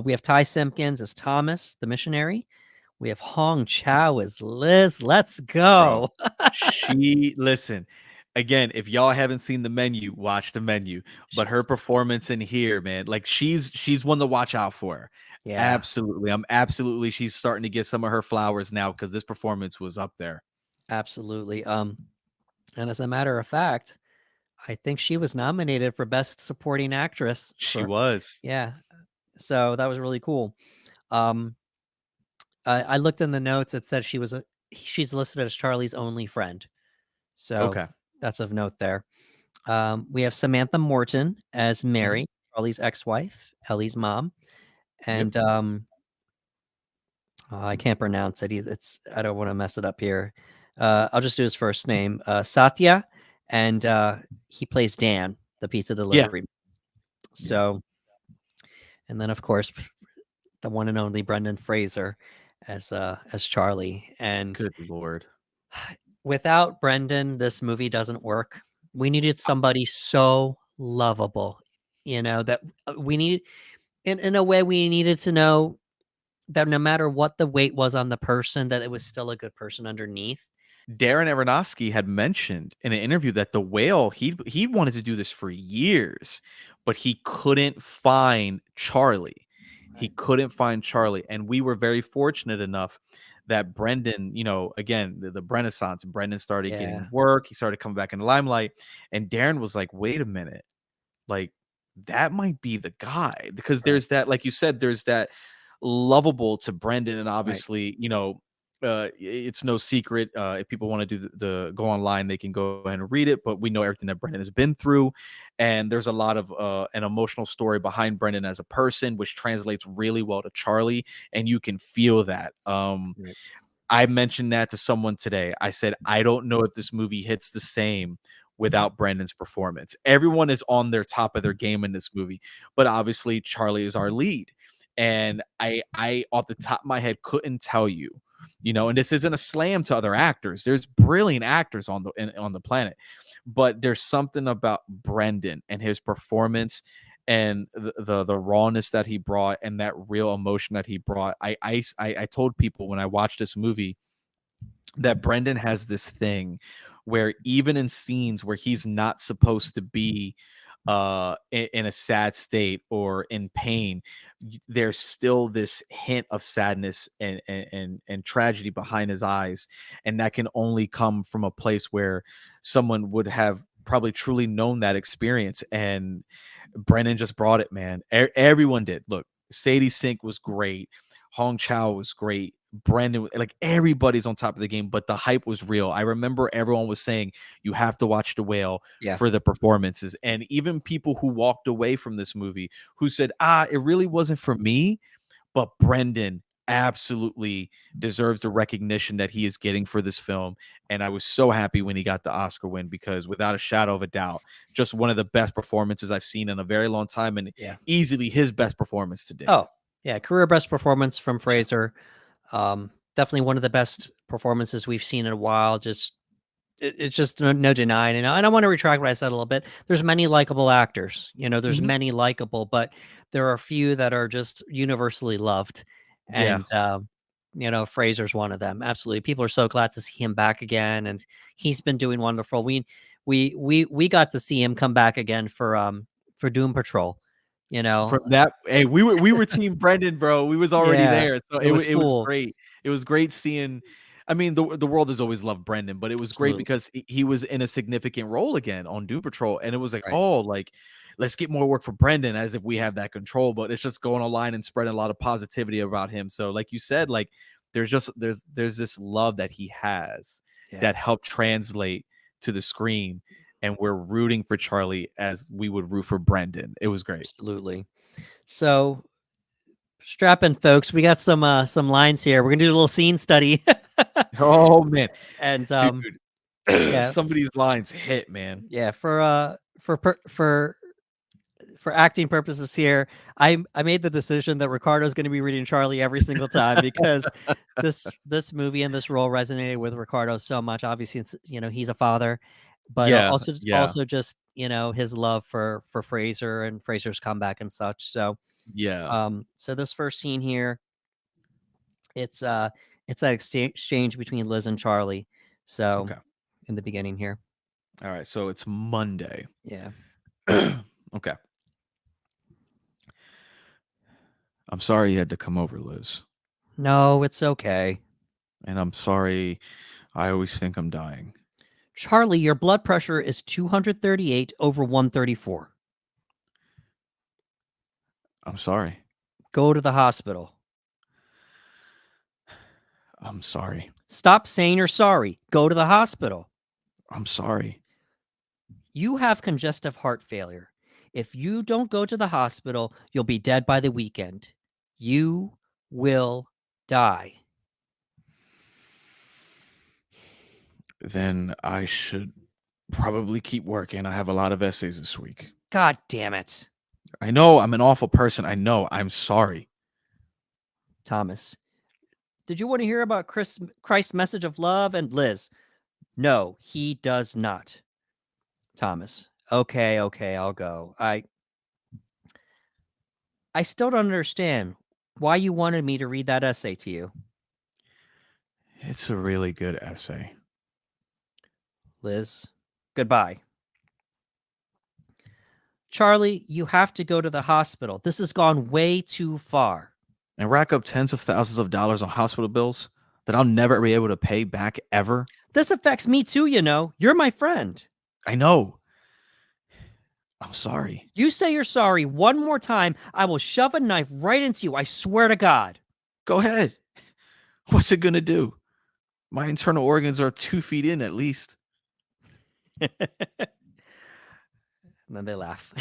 A: we have Ty Simpkins as Thomas, the missionary. We have Hong Chow as Liz. Let's
B: Bro,
A: go.
B: she listen, again, if y'all haven't seen The Menu, watch The Menu, but her
A: She's
B: performance in here, man, like, she's one to watch out for.
A: yeah,
B: Absolutely, absolutely, she's starting to get some of her flowers now because this performance was up there.
A: absolutely. And as a matter of fact, I think she was nominated for Best Supporting Actress
B: She
A: for
B: was.
A: yeah. So that was really cool. Um, I looked in the notes. It said she's listed as Charlie's only friend. So
B: Okay.
A: that's of note there. We have Samantha Morton as
B: Mhm.
A: Mary, Charlie's ex-wife, Ellie's mom,
B: Yep.
A: and I can't pronounce it. It's I don't want to mess it up here. I'll just do his first name, Satya, and he plays Dan, the pizza
B: Yeah.
A: delivery.
B: Yeah.
A: So, and then of course the one and only Brendan Fraser as Charlie. And
B: Good lord.
A: without Brendan, this movie doesn't work. We needed somebody so lovable, that we need in a way we needed to know that no matter what the weight was on the person, that it was still a good person underneath.
B: Darren Aronofsky had mentioned in an interview that the whale he wanted to do this for years, but he couldn't find Charlie. He
A: Right.
B: couldn't find Charlie, and we were very fortunate enough that Brendan, again, the Renaissance, Brendan started
A: Yeah,
B: getting work. He started coming back in the limelight, and Darren was like, "Wait a minute, like that might be the guy," because
A: right,
B: there's that, like you said, there's that lovable to Brendan, and
A: right.
B: obviously, it's no secret. If people want to do the go online, they can go ahead and read it. But we know everything that Brendan has been through, and there's a lot of an emotional story behind Brendan as a person, which translates really well to Charlie, and you can feel that.
A: Right.
B: I mentioned that to someone today. I said, I don't know if this movie hits the same without Brandon's performance. Everyone is on their top of their game in this movie, but obviously Charlie is our lead. And I off the top of my head couldn't tell you, and this isn't a slam to other actors. There's brilliant actors on the planet, but there's something about Brendan and his performance and the rawness that he brought and that real emotion that he brought. I told people when I watched this movie that Brendan has this thing where even in scenes where he's not supposed to be in a sad state or in pain, there's still this hint of sadness and tragedy behind his eyes, and that can only come from a place where someone would have probably truly known that experience. And Brennan just brought it, man. Everyone did. Look, Sadie Sink was great. Hong Chow was great. Brendan, like everybody's on top of the game, but the hype was real. I remember everyone was saying you have to watch The Whale
A: Yeah.
B: for the performances, and even people who walked away from this movie who said, it really wasn't for me, but Brendan absolutely deserves the recognition that he is getting for this film. And I was so happy when he got the Oscar win, because without a shadow of a doubt, just one of the best performances I've seen in a very long time, and
A: Yeah.
B: easily his best performance to date.
A: Oh, yeah, career best performance from
B: Yeah.
A: Fraser. Definitely one of the best performances we've seen in a while. It's just no denying, and I wanna retract what I said a little bit. There's many likable actors, there's
B: Mhm.
A: many likable, but there are a few that are just universally loved,
B: Yeah.
A: and, Fraser's one of them, absolutely. People are so glad to see him back again, and he's been doing wonderful. We got to see him come back again for Doom Patrol, you
B: From
A: know?
B: that, hey, we were team Brendan, bro. We was already
A: Yeah,
B: there. So
A: it was
B: it was
A: cool.
B: great. It was great seeing. I mean, the world has always loved Brendan, but it was great
A: Absolutely,
B: because he was in a significant role again on Doom Patrol. And it was like,
A: right.
B: oh, like, let's get more work for Brendan, as if we have that control. But it's just going online and spreading a lot of positivity about him. So, like you said, like there's this love that he has
A: Yeah,
B: that helped translate to the screen. And we're rooting for Charlie as we would root for Brendan. It was great.
A: absolutely. So strap in, folks. We got some lines here. We're gonna do a little scene study,
B: Oh, man.
A: and
B: Dude,
A: yeah,
B: some of these lines hit, man.
A: yeah. For acting purposes here, I made the decision that Ricardo's going to be reading Charlie every single time because this movie and this role resonated with Ricardo so much. Obviously, it's, he's a father, but
B: Yeah,
A: also
B: yeah,
A: also just his love for Fraser and Fraser's comeback and such.
B: yeah.
A: So this first scene here, it's uh it's that exchange between Liz and Charlie. So
B: Okay.
A: in the beginning here.
B: Alright, so it's Monday.
A: Yeah.
B: Okay. "I'm sorry you had to come over, Liz,
A: No, it's okay.
B: and I'm sorry I always think I'm dying.
A: Charlie, your blood pressure is 238 over 134.
B: I'm sorry.
A: Go to the hospital.
B: I'm sorry.
A: Stop saying you're sorry. Go to the hospital.
B: I'm sorry.
A: You have congestive heart failure. If you don't go to the hospital, you'll be dead by the weekend. You will die.
B: Then I should probably keep working. I have a lot of essays this week.
A: God damn it.
B: I know I'm an awful person. I know. I'm sorry."
A: Thomas, did you want to hear about Christ's message of love and Liz? No, he does not. Thomas. Okay, okay, I'll go. I still don't understand why you wanted me to read that essay to you.
B: It's a really good essay.
A: Liz, goodbye. Charlie, you have to go to the hospital. This has gone way too far.
B: And rack up tens of thousands of dollars on hospital bills that I'll never be able to pay back ever.
A: This affects me too, you know. You're my friend.
B: I know. I'm sorry.
A: You say you're sorry one more time, I will shove a knife right into you. I swear to God.
B: Go ahead. What's it gonna do? My internal organs are 2 feet in at least.
A: And then they laugh.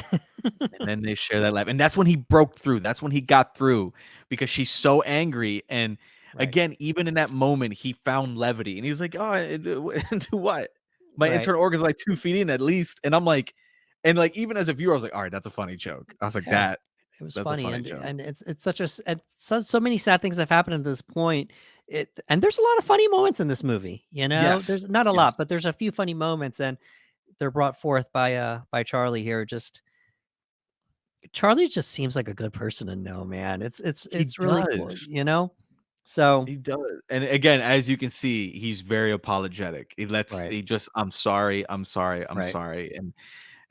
B: And then they share that laugh. And that's when he broke through. That's when he got through because she's so angry. And
A: Right.
B: again, even in that moment, he found levity. And he's like, oh, do what? My
A: Right.
B: internal organs are like 2 feet in at least. And I'm like, and like even as a viewer, I was like, all right, that's a funny joke. I was like,
A: Yeah. It was
B: that's a
A: funny,
B: funny
A: and
B: joke.
A: it's such a so many sad things have happened at this point. And there's a lot of funny moments in this movie. You know,
B: Yes.
A: there's not a lot,
B: Yes.
A: but there's a few funny moments, and they're brought forth by Charlie here. Just Charlie just seems like a good person to know, man.
B: He
A: It's really cool,
B: does.
A: you know. So
B: He does. And again, as you can see, he's very apologetic.
A: right,
B: He just, I'm sorry, I'm sorry, I'm
A: right,
B: sorry.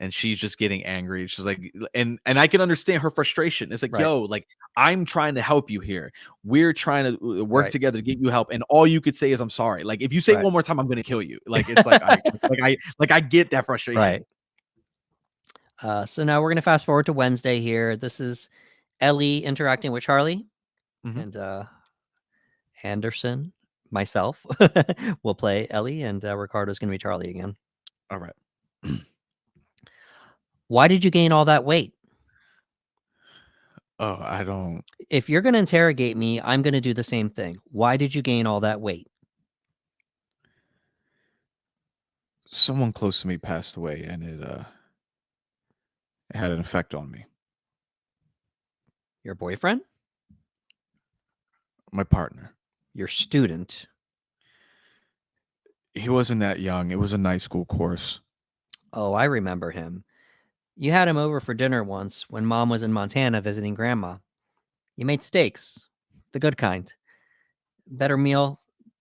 B: And she's just getting angry. She's like, and I can understand her frustration. It's like,
A: right,
B: yo, like I'm trying to help you here. We're trying to work
A: right,
B: together to get you help, and all you could say is I'm sorry. Like if you say it
A: right,
B: one more time, I'm gonna kill you. Like it's like I get that frustration.
A: right. So now we're gonna fast forward to Wednesday here. This is Ellie interacting with Charlie
B: Mhm.
A: and Anderson, myself, will play Ellie, and Ricardo's going to be Charlie again.
B: All right.
A: Why did you gain all that weight?
B: Oh, I don't.
A: If you're going to interrogate me, I'm going to do the same thing. Why did you gain all that weight?
B: Someone close to me passed away, and it had an effect on me.
A: Your boyfriend?
B: My partner.
A: Your student?
B: He wasn't that young. It was a night school course.
A: Oh, I remember him. You had him over for dinner once when mom was in Montana visiting grandma. You made steaks, the good kind. Better meal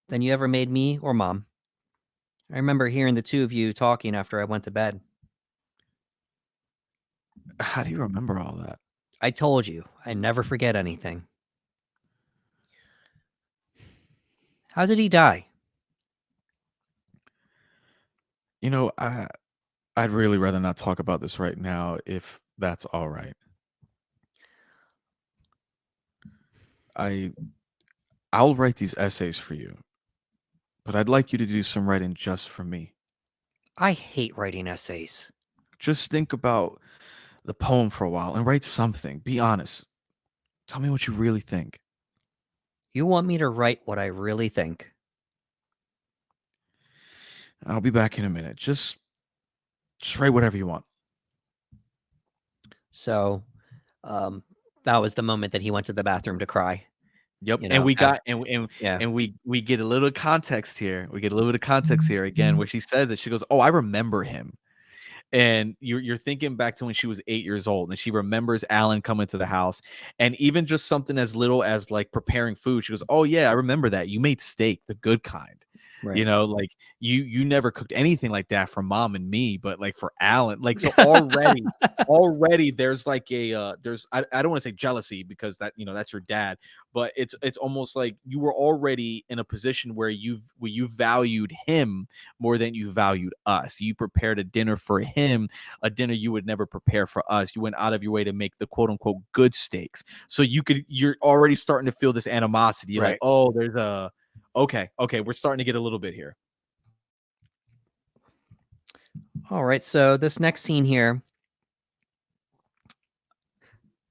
A: than you ever made me or mom. I remember hearing the two of you talking after I went to bed.
B: How do you remember all that?
A: I told you, I never forget anything. How did he die?
B: You know, I'd really rather not talk about this right now if that's all right. I I'll write these essays for you, but I'd like you to do some writing just for me.
A: I hate writing essays.
B: Just think about the poem for a while and write something. Be honest. Tell me what you really think.
A: You want me to write what I really think.
B: I'll be back in a minute. Just write whatever you want.
A: So, um, that was the moment that he went to the bathroom to cry,
B: Yep,
A: you
B: and
A: know?
B: we got and
A: Yeah,
B: and we get a little context here. We get a little bit of context here again where she says that she goes, "Oh, I remember him." And you're thinking back to when she was 8 years old, and she remembers Alan coming to the house, and even just something as little as, like, preparing food, she goes, "Oh, yeah, I remember that. You made steak, the good kind." You
A: right.
B: know, like, you never cooked anything like that for mom and me, but, like, for Alan like, so already there's, like, there's I don't wanna say jealousy because that, that's your dad, but it's almost like you were already in a position where you valued him more than you valued us. You prepared a dinner for him, a dinner you would never prepare for us. You went out of your way to make the quote unquote good steaks. So you're already starting to feel this animosity. You're like,
A: Right.
B: oh, there's a okay, we're starting to get a little bit here.
A: Alright, so this next scene here,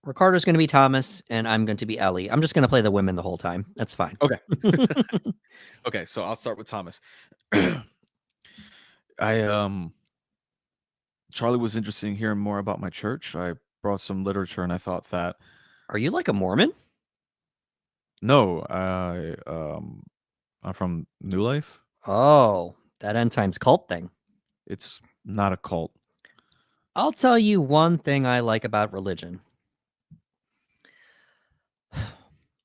A: Ricardo's gonna be Thomas, and I'm going to be Ellie. I'm just gonna play the women the whole time. That's fine.
B: Okay. Okay, so I'll start with Thomas. I Charlie was interested in hearing more about my church. I brought some literature and I thought that
A: Are you like a Mormon?
B: no, I'm from New Life.
A: Oh, that end times cult thing.
B: It's not a cult.
A: I'll tell you one thing I like about religion.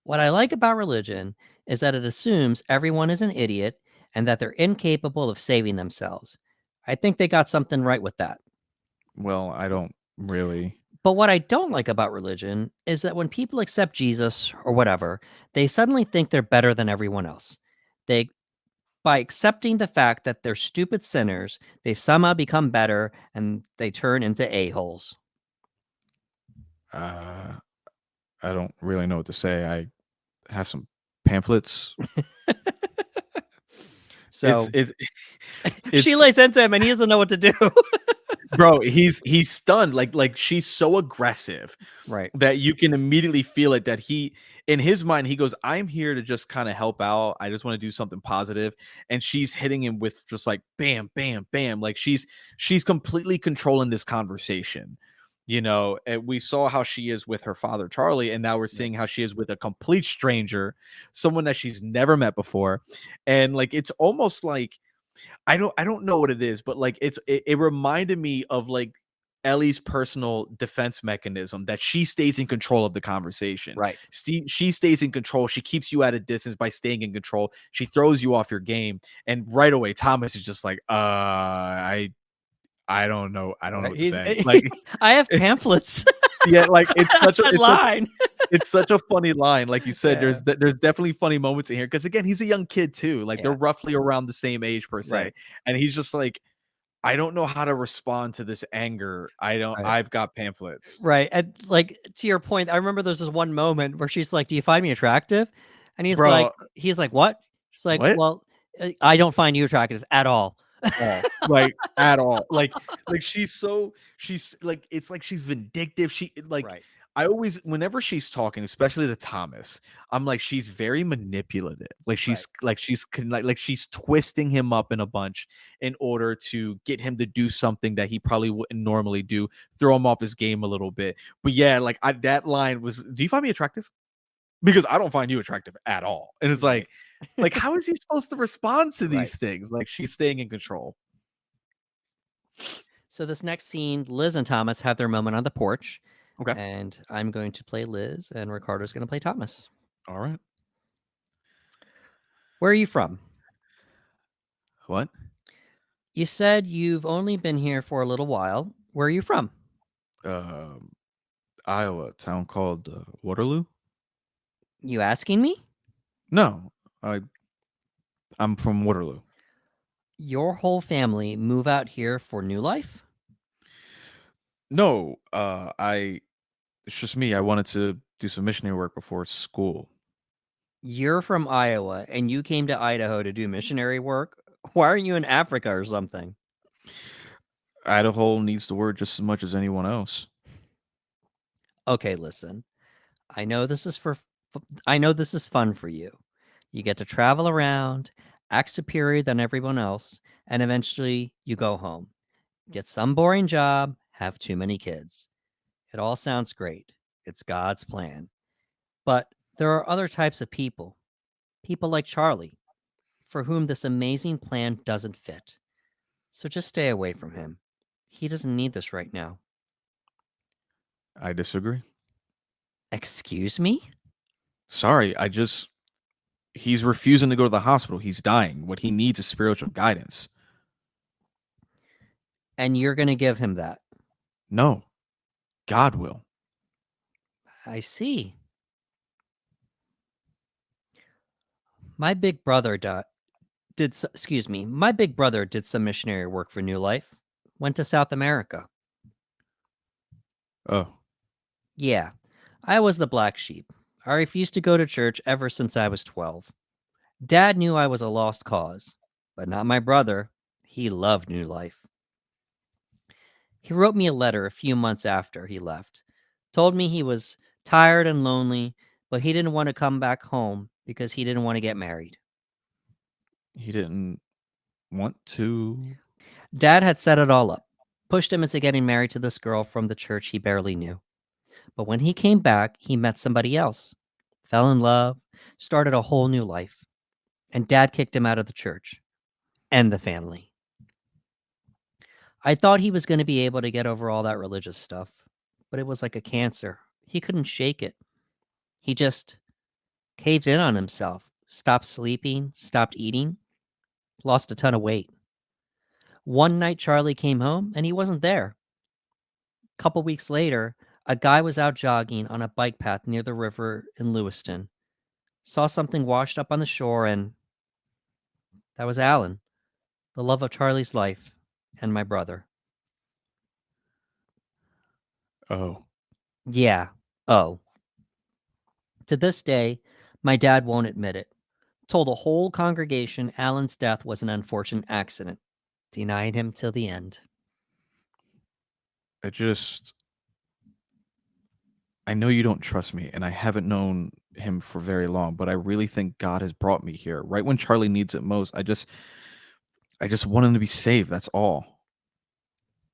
A: What I like about religion is that it assumes everyone is an idiot and that they're incapable of saving themselves. I think they got something right with that.
B: Well, I don't really.
A: But what I don't like about religion is that when people accept Jesus or whatever, they suddenly think they're better than everyone else. They By accepting the fact that they're stupid sinners, they've somehow become better and they turn into a-holes.
B: Uh, I don't really know what to say. I have some pamphlets. It's
A: So
B: it
A: she
B: it's
A: lays into him and he doesn't know what to do.
B: bro, he's stunned. Like she's so aggressive
A: Right.
B: that you can immediately feel it, that he, in his mind, he goes, I'm here to just kind of help out. I just want to do something positive. And she's hitting him with just like bam, bam, bam. Like she's completely controlling this conversation. And we saw how she is with her father Charlie, and now we're
A: Right.
B: seeing how she is with a complete stranger, someone that she's never met before. And like it's almost like I don't know what it is, but like it reminded me of like Ellie's personal defense mechanism, that she stays in control of the conversation.
A: Right.
B: She stays in control. She keeps you at a distance by staying in control. She throws you off your game, and right away Thomas is just like, I don't know. I don't know
A: Right.
B: what to
A: He's
B: say. Like,
A: I have pamphlets.
B: yeah, like it's such a
A: That
B: it's such
A: line.
B: it's such a funny line. Like you said,
A: Yeah.
B: there's definitely funny moments in here, because again, he's a young kid too. Like they're
A: Yeah.
B: roughly around the same age per se,
A: Right.
B: and he's just like, I don't know how to respond to this anger.
A: Right.
B: I've got pamphlets.
A: Right. And like to your point, I remember there's this one moment where she's like, "Do you find me attractive?" And
B: Bro,
A: he's like, "What?" She's like,
B: what?
A: "Well, I don't find you attractive at all."
B: All. Like, at all. Like she's like, it's like she's vindictive. Like,
A: Right.
B: I always, whenever she's talking, especially to Thomas, I'm like, she's very manipulative. Like
A: Right.
B: like she's twisting him up in a bunch in order to get him to do something that he probably wouldn't normally do, throw him off his game a little bit. But yeah, like that line was, do you find me attractive? Because I don't find you attractive at all. And it's
A: Right.
B: like how is he supposed to respond to
A: Right.
B: these things? Like, she's staying in control.
A: So this next scene, Liz and Thomas have their moment on the porch,
B: Okay.
A: and I'm going to play Liz, and Ricardo's going to play Thomas.
B: All right.
A: Where are you from?
B: What?
A: You said you've only been here for a little while. Where are you from?
B: Um, Iowa, a town called Waterloo.
A: You asking me?
B: No, I'm from Waterloo.
A: Your whole family move out here for new life?
B: No, it's just me. I wanted to do some missionary work before school.
A: You're from Iowa and you came to Idaho to do missionary work? Why aren't you in Africa or something?
B: Idaho needs the word just as much as anyone else.
A: Okay, listen. I know this is I know this is fun for you. You get to travel around, act superior than everyone else, and eventually you go home. Get some boring job, have too many kids. It all sounds great. It's God's plan. But there are other types of people. People like Charlie, for whom this amazing plan doesn't fit. So just stay away from him. He doesn't need this right now.
B: I disagree.
A: Excuse me?
B: Sorry, he's refusing to go to the hospital. He's dying. What he needs is spiritual guidance.
A: And you're going to give him that.
B: No, God will.
A: I see. My big brother excuse me. My big brother did some missionary work for New Life. Went to South America.
B: Oh,
A: Yeah. I was the black sheep. I refused to go to church ever since I was 12. Dad knew I was a lost cause, but not my brother. He loved New Life. He wrote me a letter a few months after he left. Told me he was tired and lonely, but he didn't want to come back home because he didn't want to get married.
B: he didn't want to.
A: Dad had set it all up, pushed him into getting married to this girl from the church he barely knew. But when he came back, he met somebody else, fell in love, started a whole new life. And Dad kicked him out of the church and the family. I thought he was gonna be able to get over all that religious stuff, but it was like a cancer. He couldn't shake it. He just caved in on himself, stopped sleeping, stopped eating, lost a ton of weight. One night, Charlie came home and he wasn't there. A couple weeks later, a guy was out jogging on a bike path near the river in Lewiston, saw something washed up on the shore, and that was Alan, the love of Charlie's life, and my brother.
B: Oh,
A: Yeah. Oh. To this day, my dad won't admit it. Told the whole congregation Alan's death was an unfortunate accident. Denied him till the end.
B: I just I know you don't trust me, and I haven't known him for very long, but I really think God has brought me here right when Charlie needs it most. I just want him to be saved. That's all.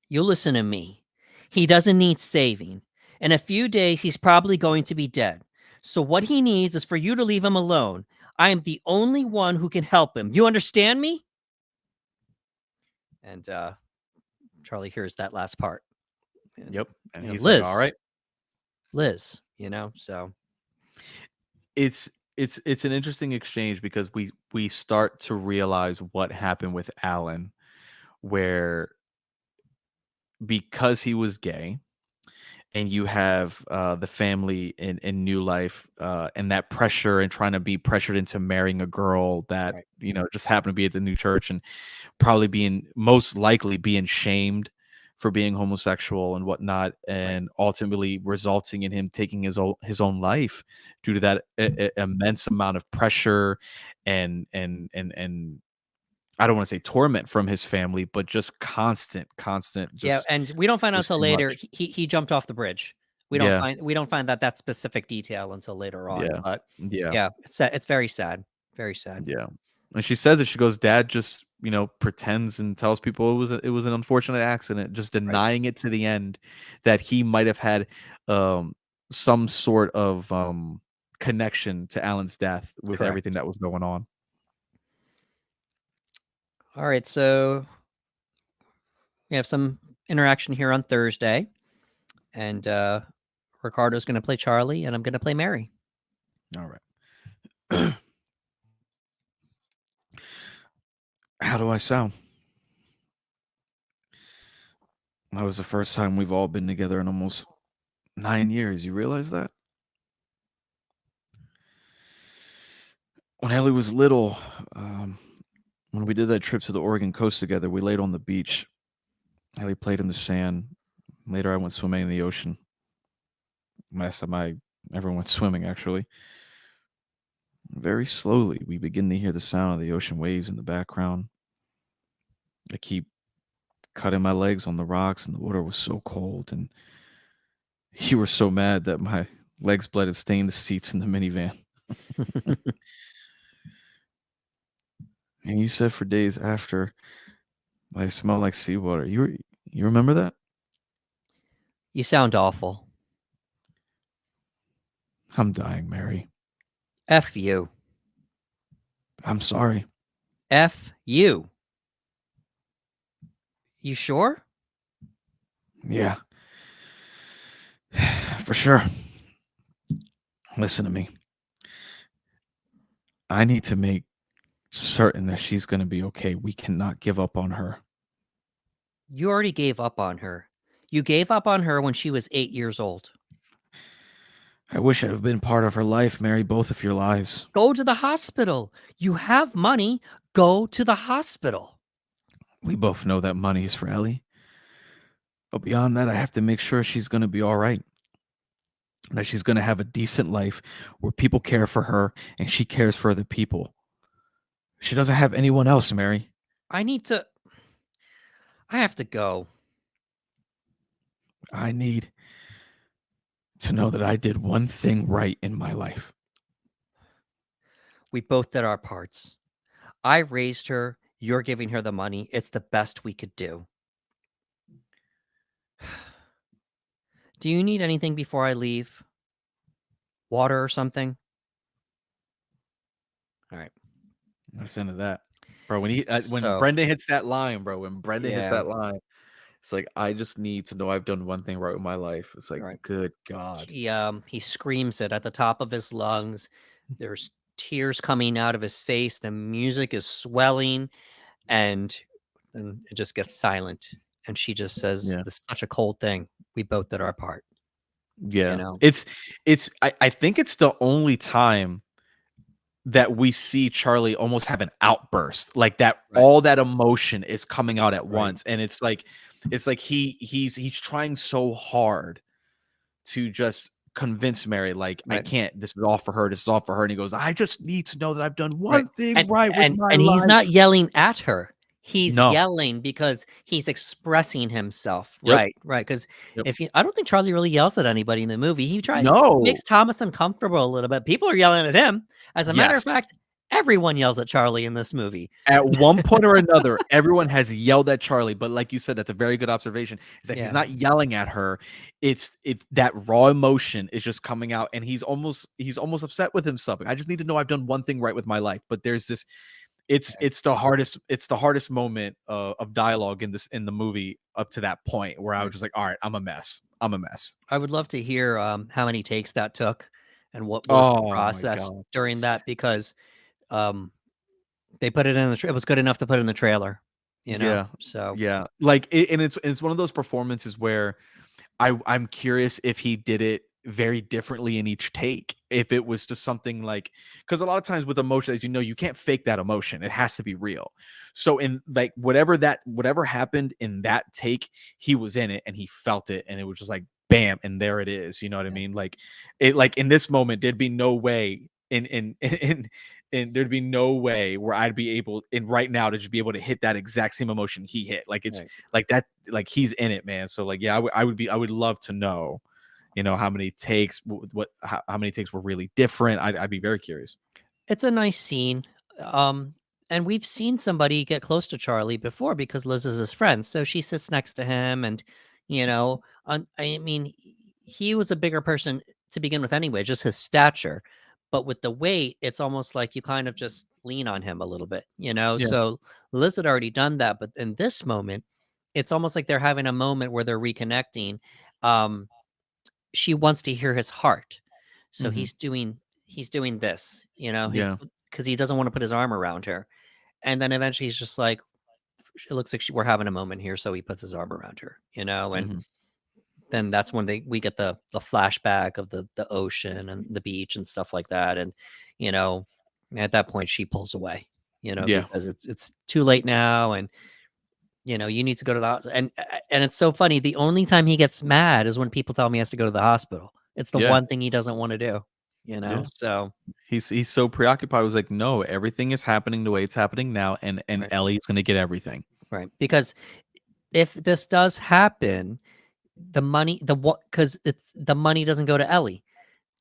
A: You listen to me. He doesn't need saving. In a few days, he's probably going to be dead. So, what he needs is for you to leave him alone. I am the only one who can help him. You understand me? And Charlie hears that last part. And,
B: Yep. And
A: you know,
B: he's like, "All right."
A: Liz, so
B: It's an interesting exchange because we start to realize what happened with Alan, where because he was gay, and you have the family in new life, and that pressure and trying to be pressured into marrying a girl that
A: right,
B: just happened to be at the new church, and probably being most likely being shamed for being homosexual and whatnot,
A: right.
B: and ultimately resulting in him taking his own life due to that immense amount of pressure and I don't want to say torment from his family, but just constant,
A: Yeah,
B: just
A: and we don't find
B: it
A: out
B: was
A: until
B: too
A: later
B: much.
A: he jumped off the bridge.
B: Yeah,
A: We don't find that specific detail until later on,
B: yeah,
A: but
B: yeah.
A: yeah, it's very sad. Very sad.
B: Yeah. And she says that she goes, "Dad just, pretends and tells people it was an unfortunate accident," just
A: Right.
B: denying it to the end that he might have had um some sort of connection to Alan's death with everything
A: Correct.
B: that was going on.
A: All right, so we have some interaction here on Thursday, and Ricardo's going to play Charlie, and I'm going to play Mary.
B: All right. How do I sound? That was the first time we've all been together in almost 9 years. You realize that? When Ellie was little, um, when we did that trip to the Oregon coast together, we laid on the beach. Ellie played in the sand. Later, I went swimming in the ocean. Last time I ever went swimming, actually. Very slowly, we begin to hear the sound of the ocean waves in the background. I keep cutting my legs on the rocks, and the water was so cold. And you were so mad that my legs bled and stained the seats in the minivan. And you said for days after, I smell like seawater. You remember that?
A: You sound awful.
B: I'm dying, Mary.
A: F you.
B: I'm sorry.
A: F you. You sure?
B: Yeah, for sure. Listen to me. I need to make certain that she's going to be okay. We cannot give up on her.
A: You already gave up on her. You gave up on her when she was 8 years old.
B: I wish I'd have been part of her life, Mary, both of your lives.
A: Go to the hospital. You have money. Go to the hospital.
B: We both know that money is for Ellie. But beyond that, I have to make sure she's going to be all right. That she's going to have a decent life where people care for her and she cares for other people. She doesn't have anyone else, Mary.
A: I need to. I have to go.
B: I need to know that I did one thing right in my life.
A: We both did our parts. I raised her. You're giving her the money. It's the best we could do. Do you need anything before I leave? Water or something? All right.
B: That's the end of that. Bro, when when
A: So,
B: Brendan hits that line, bro, when Brendan hits
A: yeah.
B: that line, It's like, I just need to know I've done one thing right with my life. It's like,
A: Right.
B: good God.
A: He screams it at the top of his lungs. There's tears coming out of his face. The music is swelling, and then it just gets silent. And she just says,
B: Yeah.
A: "This is such a cold thing. We both did our part." You
B: Yeah.
A: know?
B: I think it's the only time that we see Charlie almost have an outburst, like that
A: Right.
B: all that emotion is coming out at
A: Right.
B: once. And it's like he's trying so hard to just convince Mary, like, I
A: Right.
B: can't, this is all for her, this is all for her. And he goes, I just need to know that I've done
A: Right.
B: one thing
A: And
B: right with
A: and
B: my
A: and he's not
B: life.
A: yelling at her. He's
B: No.
A: yelling because he's expressing himself.
B: Yep.
A: Right, right. Because
B: Yep.
A: if you I don't think Charlie really yells at anybody in the movie. He
B: No.
A: makes Thomas uncomfortable a little bit. People are yelling at him. As a matter of
B: Yes.
A: fact, everyone yells at Charlie in this movie.
B: At one point or another, everyone has yelled at Charlie, but like you said, that's a very good observation, is that he's
A: Yeah,
B: not yelling at her. It's that raw emotion is just coming out, and he's almost upset with himself. Like, I just need to know I've done one thing right with my life. But there's this
A: yeah,
B: it's the hardest moment of dialogue in the movie up to that point where I was
A: right.
B: just like, all right, I'm a mess. I'm a mess.
A: I would love to hear, how many takes that took and what was the
B: Oh my
A: process
B: god.
A: during that because, um, they put it in the it was good enough to put in the trailer,
B: Yeah.
A: so
B: Yeah. Like and it's one of those performances where I'm curious if he did it very differently in each take. If it was just something like, because a lot of times with emotion, as you know, you can't fake that emotion. It has to be real. So in like whatever happened in that take, he was in it and he felt it, and it was just like bam, and there it is. You know what I
A: yeah,
B: mean? Like in this moment, there'd be no way in there'd be no way where I'd be able in right now to just be able to hit that exact same emotion he hit. Like it's
A: right.
B: like that, like he's in it, man. So like, yeah, I would love to know, how many takes, how many takes were really different. I'd be very curious.
A: It's a nice scene, um, and we've seen somebody get close to Charlie before because Liz is his friend, so she sits next to him and, I mean, he was a bigger person to begin with anyway, just his stature, but with the weight, it's almost like you kind of just lean on him a little bit,
B: Yeah.
A: so Liz had already done that, but in this moment, it's almost like they're having a moment where they're reconnecting, um she wants to hear his heart. So
B: Hmm.
A: he's doing this, he's
B: Yeah.
A: because he doesn't wanna put his arm around her. And then eventually he's just like, "It looks like we're having a moment here," so he puts his arm around her, and
B: Hmm.
A: then that's when we get the flashback of the ocean and the beach and stuff like that, and, you know, at that point, she pulls away,
B: Yeah.
A: because it's too late now, and, you need to go to the hospital. And it's so funny, the only time he gets mad is when people tell him he has to go to the hospital. It's the
B: Yeah.
A: one thing he doesn't wanna do,
B: Yeah.
A: so
B: He's so preoccupied. I was like, no, everything is happening the way it's happening now, and
A: right,
B: Ellie's gonna get everything.
A: right, because if this does happen, the money the what because it's the money doesn't go to Ellie,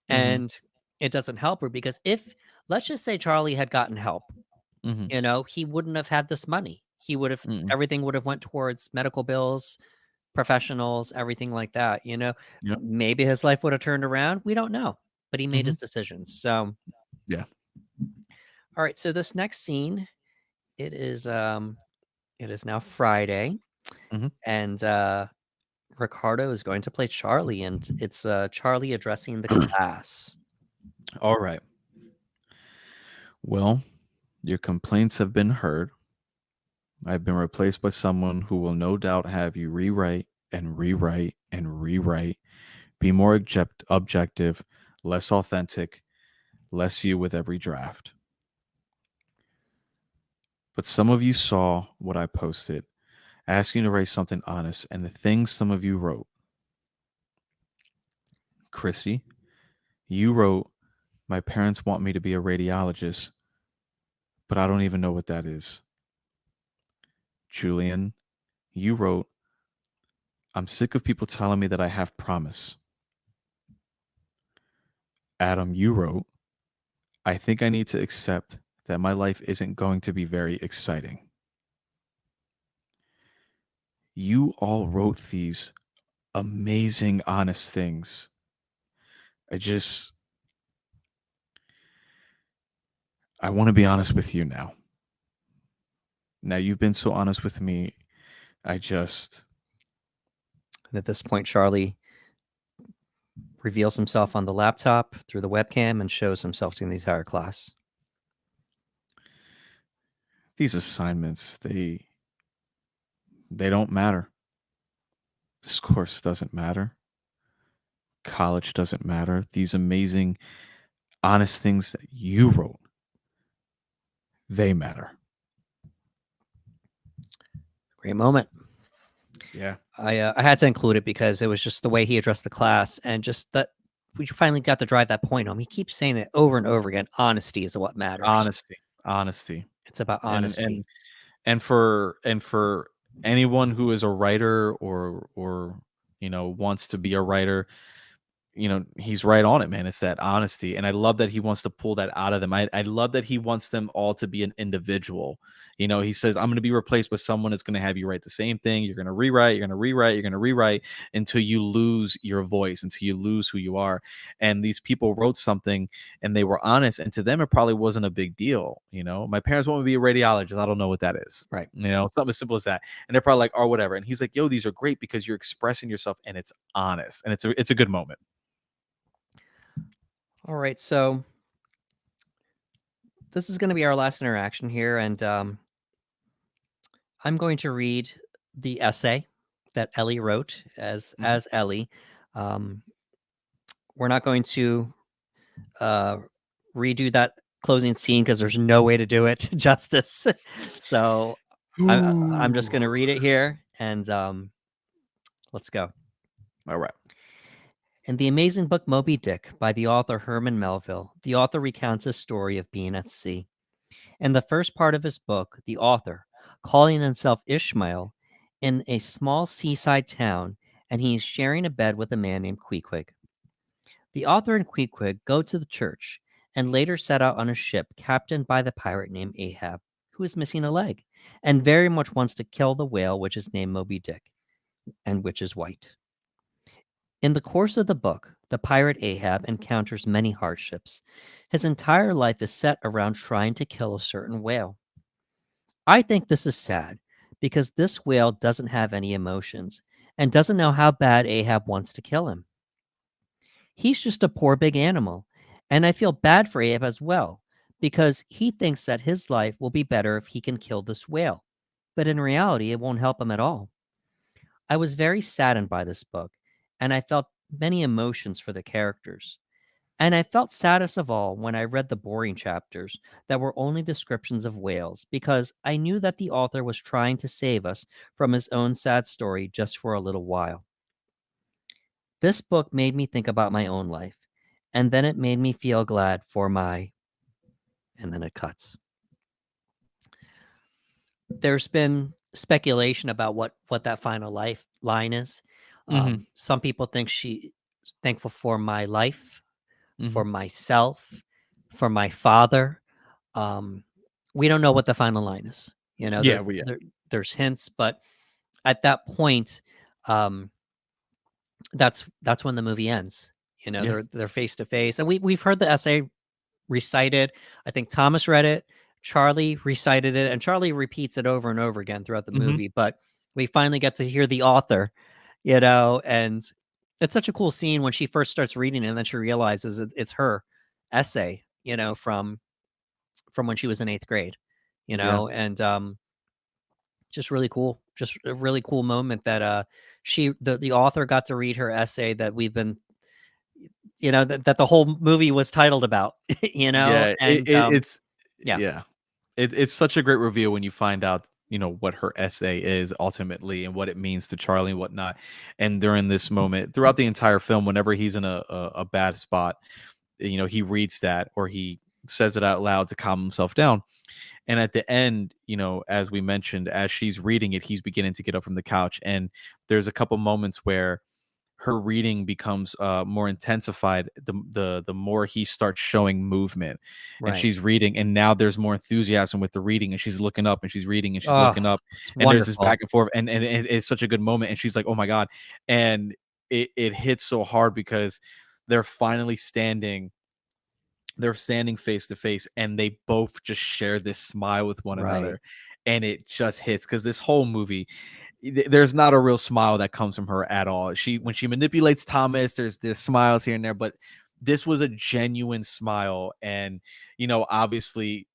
B: Hmm.
A: and it doesn't help her because if let's just say Charlie had gotten help,
B: Hmm.
A: he wouldn't have had this money. He would have
B: Hmm.
A: everything would have went towards medical bills, professionals, everything like that,
B: Yep.
A: Maybe his life would have turned around, we don't know, but he made
B: Hmm.
A: his decisions, so
B: Yeah.
A: alright, so this next scene, it is, it is now Friday,
B: Hmm.
A: and, Ricardo is going to play Charlie, and it's, Charlie addressing the class.
B: All right. Well, your complaints have been heard. I've been replaced by someone who will no doubt have you rewrite and rewrite and rewrite, be more objective, less authentic, less you with every draft. But some of you saw what I posted, asking you to write something honest, and the things some of you wrote. Chrissy, you wrote, my parents want me to be a radiologist, but I don't even know what that is. Julian, you wrote, I'm sick of people telling me that I have promise. Adam, you wrote, I think I need to accept that my life isn't going to be very exciting. You all wrote these amazing, honest things. I just, I want to be honest with you now. Now, you've been so honest with me. I just,
A: And at this point, Charlie reveals himself on the laptop through the webcam and shows himself to the entire class.
B: These assignments, they don't matter. This course doesn't matter. College doesn't matter. These amazing, honest things that you wrote, they matter.
A: Great moment.
B: Yeah.
A: I had to include it because it was just the way he addressed the class, and just that we finally got to drive that point home. He keeps saying it over and over again. Honesty is what matters.
B: Honesty.
A: It's about
B: And
A: honesty.
B: for anyone who is a writer or wants to be a writer, he's right on it, man. It's that honesty. And I love that he wants to pull that out of them. I love that he wants them all to be an individual. He says, I'm going to be replaced with someone that's going to have you write the same thing. You're going to rewrite, you're going to rewrite, you're going to rewrite until you lose your voice, until you lose who you are. And these people wrote something and they were honest. And to them, it probably wasn't a big deal. My parents want me to be a radiologist. I don't know what that is.
A: Right.
B: Something as simple as that. And they're probably like, or whatever. And he's like, yo, these are great because you're expressing yourself and it's honest. And it's a good moment.
A: All right, so this is going to be our last interaction here, and I'm going to read the essay that Ellie wrote as Ellie. Um, we're not going to redo that closing scene because there's no way to do it justice. So I'm just going to read it here, and let's go.
B: All right.
A: In the amazing book Moby Dick by the author Herman Melville, the author recounts his story of being at sea. In the first part of his book, the author, calling himself Ishmael, in a small seaside town, and he is sharing a bed with a man named Queequeg. The author and Queequeg go to the church and later set out on a ship captained by the pirate named Ahab, who is missing a leg and very much wants to kill the whale which is named Moby Dick and which is white. In the course of the book, the pirate Ahab encounters many hardships. His entire life is set around trying to kill a certain whale. I think this is sad because this whale doesn't have any emotions and doesn't know how bad Ahab wants to kill him. He's just a poor big animal, and I feel bad for Ahab as well because he thinks that his life will be better if he can kill this whale, but in reality, it won't help him at all. I was very saddened by this book, and I felt many emotions for the characters. And I felt saddest of all when I read the boring chapters that were only descriptions of whales, because I knew that the author was trying to save us from his own sad story just for a little while. This book made me think about my own life, and then it made me feel glad for my. And then it cuts. There's been speculation about what that final life line is. Some people think she thankful for my life, for myself, for my father. We don't know what the final line is.
B: Yeah,
A: There's hints, but at that point, that's when the movie ends.
B: Yeah.
A: They're face to face, and we've heard the essay recited. I think Thomas read it, Charlie recited it, and Charlie repeats it over and over again throughout the movie. But we finally get to hear the author, and it's such a cool scene when she first starts reading it, and then she realizes it's her essay, from when she was in 8th grade,
B: Yeah.
A: and just really cool. Just a really cool moment that the author got to read her essay that we've been, that the whole movie was titled about,
B: Yeah,
A: and
B: it's
A: yeah,
B: yeah. It's such a great reveal when you find out, what her essay is ultimately and what it means to Charlie and whatnot. And during this moment, throughout the entire film, whenever he's in a bad spot, he reads that or he says it out loud to calm himself down. And at the end, as we mentioned, as she's reading it, he's beginning to get up from the couch. And there's a couple moments where her reading becomes more intensified the more he starts showing movement, and
A: right.
B: she's reading, and now there's more enthusiasm with the reading, and she's looking up and she's reading and she's
A: Oh,
B: looking up,
A: it's
B: and there's this
A: wonderful.
B: back and forth, and it's such a good moment, and she's like, oh my god. And it hits so hard because they're finally standing they're standing face to face, and they both just share this smile with one
A: Right.
B: another, and it just hits because this whole movie, there's not a real smile that comes from her at all. When she manipulates Thomas, there's smiles here and there, but this was a genuine smile. And obviously,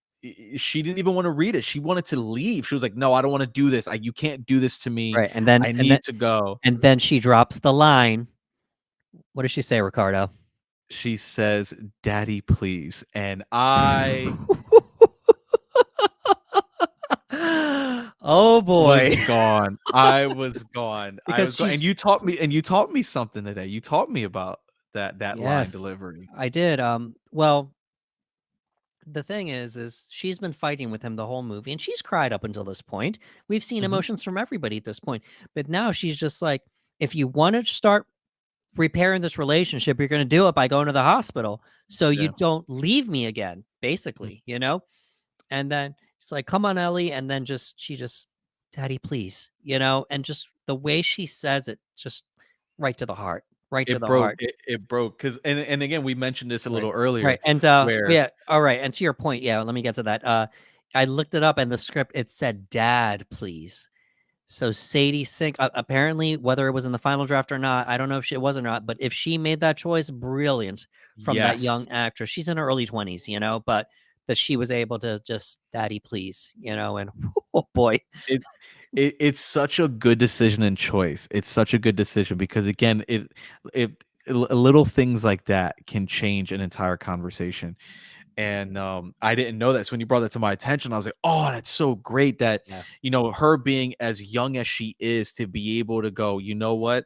B: she didn't even want to read it. She wanted to leave. She was like, "No, I don't want to do this. You can't do this to me.
A: Right, and then
B: I
A: and then
B: need to go."
A: and then she drops the line. What does she say, Ricardo?
B: She says, "Daddy, please." And I
A: Oh
B: was
A: boy.
B: gone. I was gone. I
A: Because
B: was gone.
A: she's
B: And you taught me something today. You taught me about that line
A: Yes,
B: delivery.
A: I did. Well, the thing is she's been fighting with him the whole movie, and she's cried up until this point. We've seen
B: Mhm.
A: emotions from everybody at this point, but now she's just like, if you want to start repairing this relationship, you're going to do it by going to the hospital, so you
B: Yeah.
A: don't leave me again,
B: Mm.
A: basically. And then she's like, "Come on, Ellie," and then she just, "Daddy, please," and just the way she says it, just right to the heart, right to
B: It
A: the
B: broke.
A: heart.
B: It broke because and again, we mentioned this a
A: Right.
B: little
A: Right,
B: earlier
A: and,
B: where
A: yeah, alright, and to your point, yeah, let me get to that, I looked it up in the script, it said, "Dad, please." So Sadie Sink apparently, whether it was in the final draft or not, I don't know if she was or not, but if she made that choice, brilliant from that
B: yes,
A: young actress. She's in her early 20s, but that she was able to just, "Daddy, please," and oh boy.
B: it it's such a good decision and choice. It's such a good decision because again, little things like that can change an entire conversation. And I didn't know that. So when you brought that to my attention, I was like, "Oh, that's so great that
A: Yeah,
B: her being as young as she is to be able to go, you know what?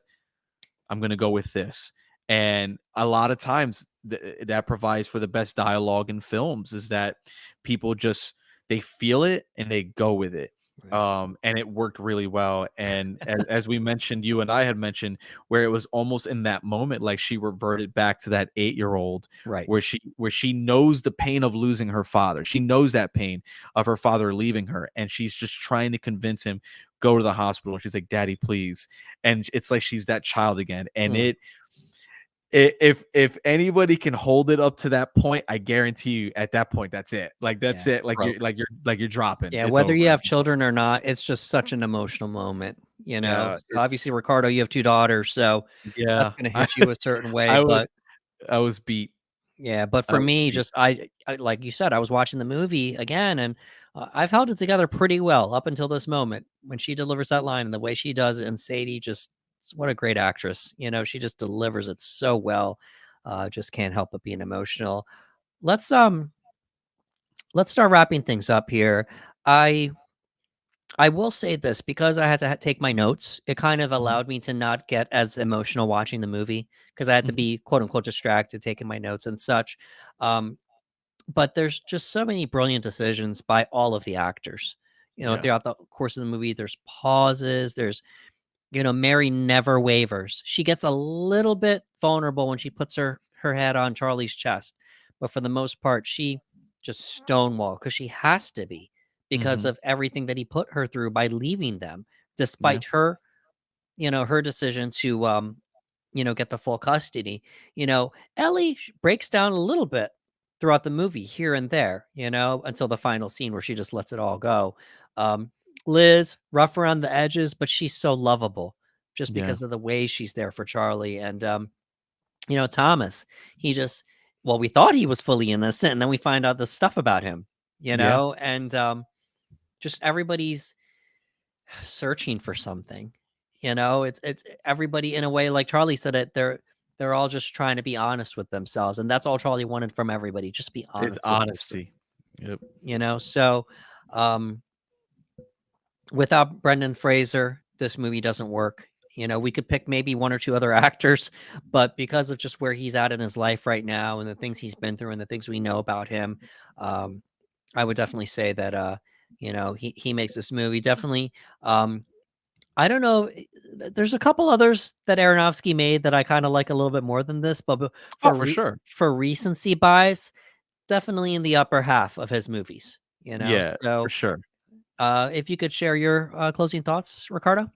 B: I'm going to go with this." And a lot of times that provides for the best dialogue in films is that people just they feel it and they go with it.
A: right.
B: And it worked really well. And as we mentioned, you and I had mentioned where it was almost in that moment like she reverted back to that 8-year-old
A: Right.
B: where she knows the pain of losing her father. She knows that pain of her father leaving her, and she's just trying to convince him go to the hospital. And she's like, "Daddy, please." And it's like she's that child again. And
A: Mm,
B: if anybody can hold it up to that point, I guarantee you at that point that's it. Like that's
A: yeah,
B: it. Like you're
A: broke.
B: like you're like you're dropping.
A: Yeah,
B: It's
A: whether you
B: over.
A: have children or not, it's just such an emotional moment.
B: Yeah,
A: So obviously, Ricardo, you have 2 daughters, so that's
B: yeah.
A: gonna
B: I,
A: hit you a certain way,
B: I was
A: but
B: I was beat.
A: yeah, but
B: I
A: for
B: was
A: me,
B: beat.
A: just I like you said, I was watching the movie again, and I've held it together pretty well up until this moment when she delivers that line and the way she does it, and Sadie just what a great actress. She just delivers it so well. Just can't help but being emotional. Let's um let's start wrapping things up here. I I will say this because I had to take my notes. It kind of
B: Mhm,
A: allowed me to not get as emotional watching the movie because I had to
B: mhm.
A: be quote unquote distracted taking my notes and such. Um, but there's just so many brilliant decisions by all of the actors.
B: Yeah.
A: Throughout the course of the movie, there's pauses. Mary never wavers. She gets a little bit vulnerable when she puts her head on Charlie's chest, but for the most part, she just stonewall because she has to be because
B: Mhm.
A: of everything that he put her through by leaving them,
B: Yeah.
A: despite her decision to get the full custody. You know, Ellie breaks down a little bit throughout the movie here and there, until the final scene where she just lets it all go. Um, Liz, rough around the edges, but she's so lovable just
B: Yeah.
A: because of the way she's there for Charlie. And Thomas, he just, well, we thought he was fully innocent, and then we find out the stuff about him,
B: Yeah.
A: and just everybody's searching for something. It's everybody in a way, like Charlie said it, they're all just trying to be honest with themselves, and that's all Charlie wanted from everybody, just be
B: It's
A: honest with yourself,
B: honesty. Yep.
A: you know? So, um, without Brendan Fraser, this movie doesn't work. We could pick maybe one or two other actors, but because of just where he's at in his life right now and the things he's been through and the things we know about him, um, I would definitely say that he makes this movie definitely. I don't know. There's a couple others that Aronofsky made that I kind of like a little bit more than this, but
B: Oh,
A: for
B: for sure.
A: for recency bias, definitely in the upper half of his movies.
B: Yeah, for
A: So
B: sure.
A: if you could share your closing thoughts, Ricardo.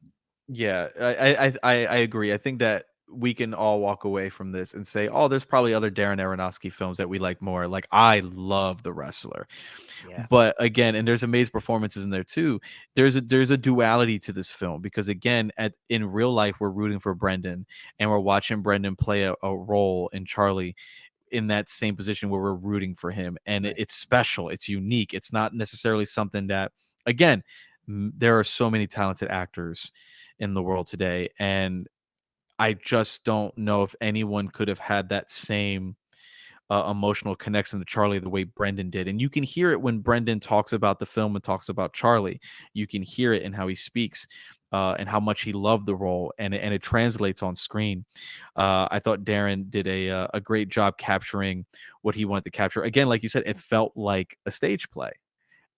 B: Yeah, I agree. I think that we can all walk away from this and say, oh, there's probably other Darren Aronofsky films that we like more. Like I love The Wrestler.
A: Yeah.
B: But again, and there's amazing performances in there too. There's a duality to this film because again, in real life, we're rooting for Brendan and we're watching Brendan play a role in Charlie in that same position where we're rooting for him. And
A: Right.
B: it's special, it's unique. It's not necessarily something that, again, there are so many talented actors in the world today. And I just don't know if anyone could have had that same emotional connection to Charlie the way Brendan did. And you can hear it when Brendan talks about the film and talks about Charlie. You can hear it in how he speaks and how much he loved the role, and it translates on screen. I thought Darren did a great job capturing what he wanted to capture. Again, like you said, it felt like a stage play.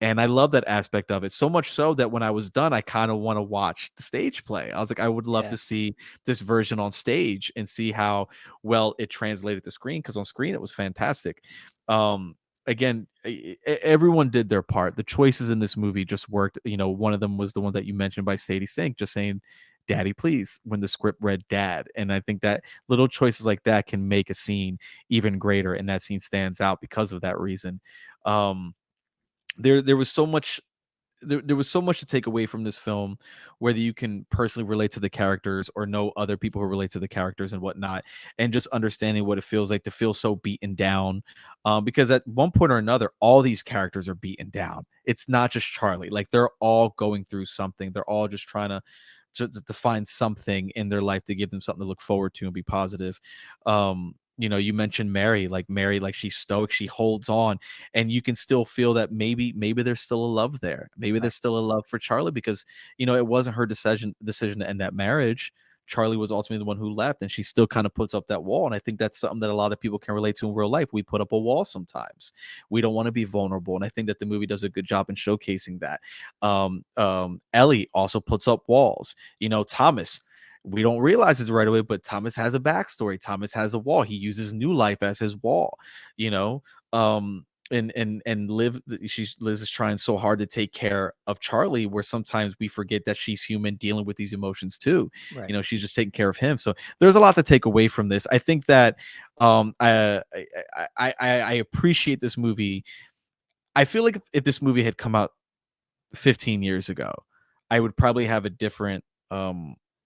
B: And I love that aspect of it, so much so that when I was done, I kind of want to watch the stage play. I was like, I would love
A: Yeah.
B: to see this version on stage and see how well it translated to screen, because on screen it was fantastic. Again, everyone did their part. The choices in this movie just worked. You know, one of them was the one that you mentioned by Sadie Sink, just saying, "Daddy, please," when the script read "Dad," and I think that little choices like that can make a scene even greater, and that scene stands out because of that reason. Um, there was so much there was so much to take away from this film, whether you can personally relate to the characters or know other people who relate to the characters and whatnot, and just understanding what it feels like to feel so beaten down. Because at one point or another, all these characters are beaten down. It's not just Charlie. Like they're all going through something. They're all just trying to find something in their life to give them something to look forward to and be positive. You know, you mentioned Mary, like she's stoic, she holds on, and you can still feel that maybe there's still a love there. Maybe
A: Right.
B: there's still a love for Charlie because you know it wasn't her decision to end that marriage. Charlie was ultimately the one who left, and she still kind of puts up that wall. And I think that's something that a lot of people can relate to in real life. We put up a wall sometimes. We don't want to be vulnerable, and I think that the movie does a good job in showcasing that. Ellie also puts up walls. You know, Thomas, we don't realize it right away, but Thomas has a backstory. Thomas has a wall. He uses New Life as his wall, you know. And Liz is trying so hard to take care of Charlie, where sometimes we forget that she's human dealing with these emotions too.
A: Right.
B: You know, she's just taking care of him. So there's a lot to take away from this. I think that I appreciate this movie. I feel like if this movie had come out 15 years ago, I would probably have a different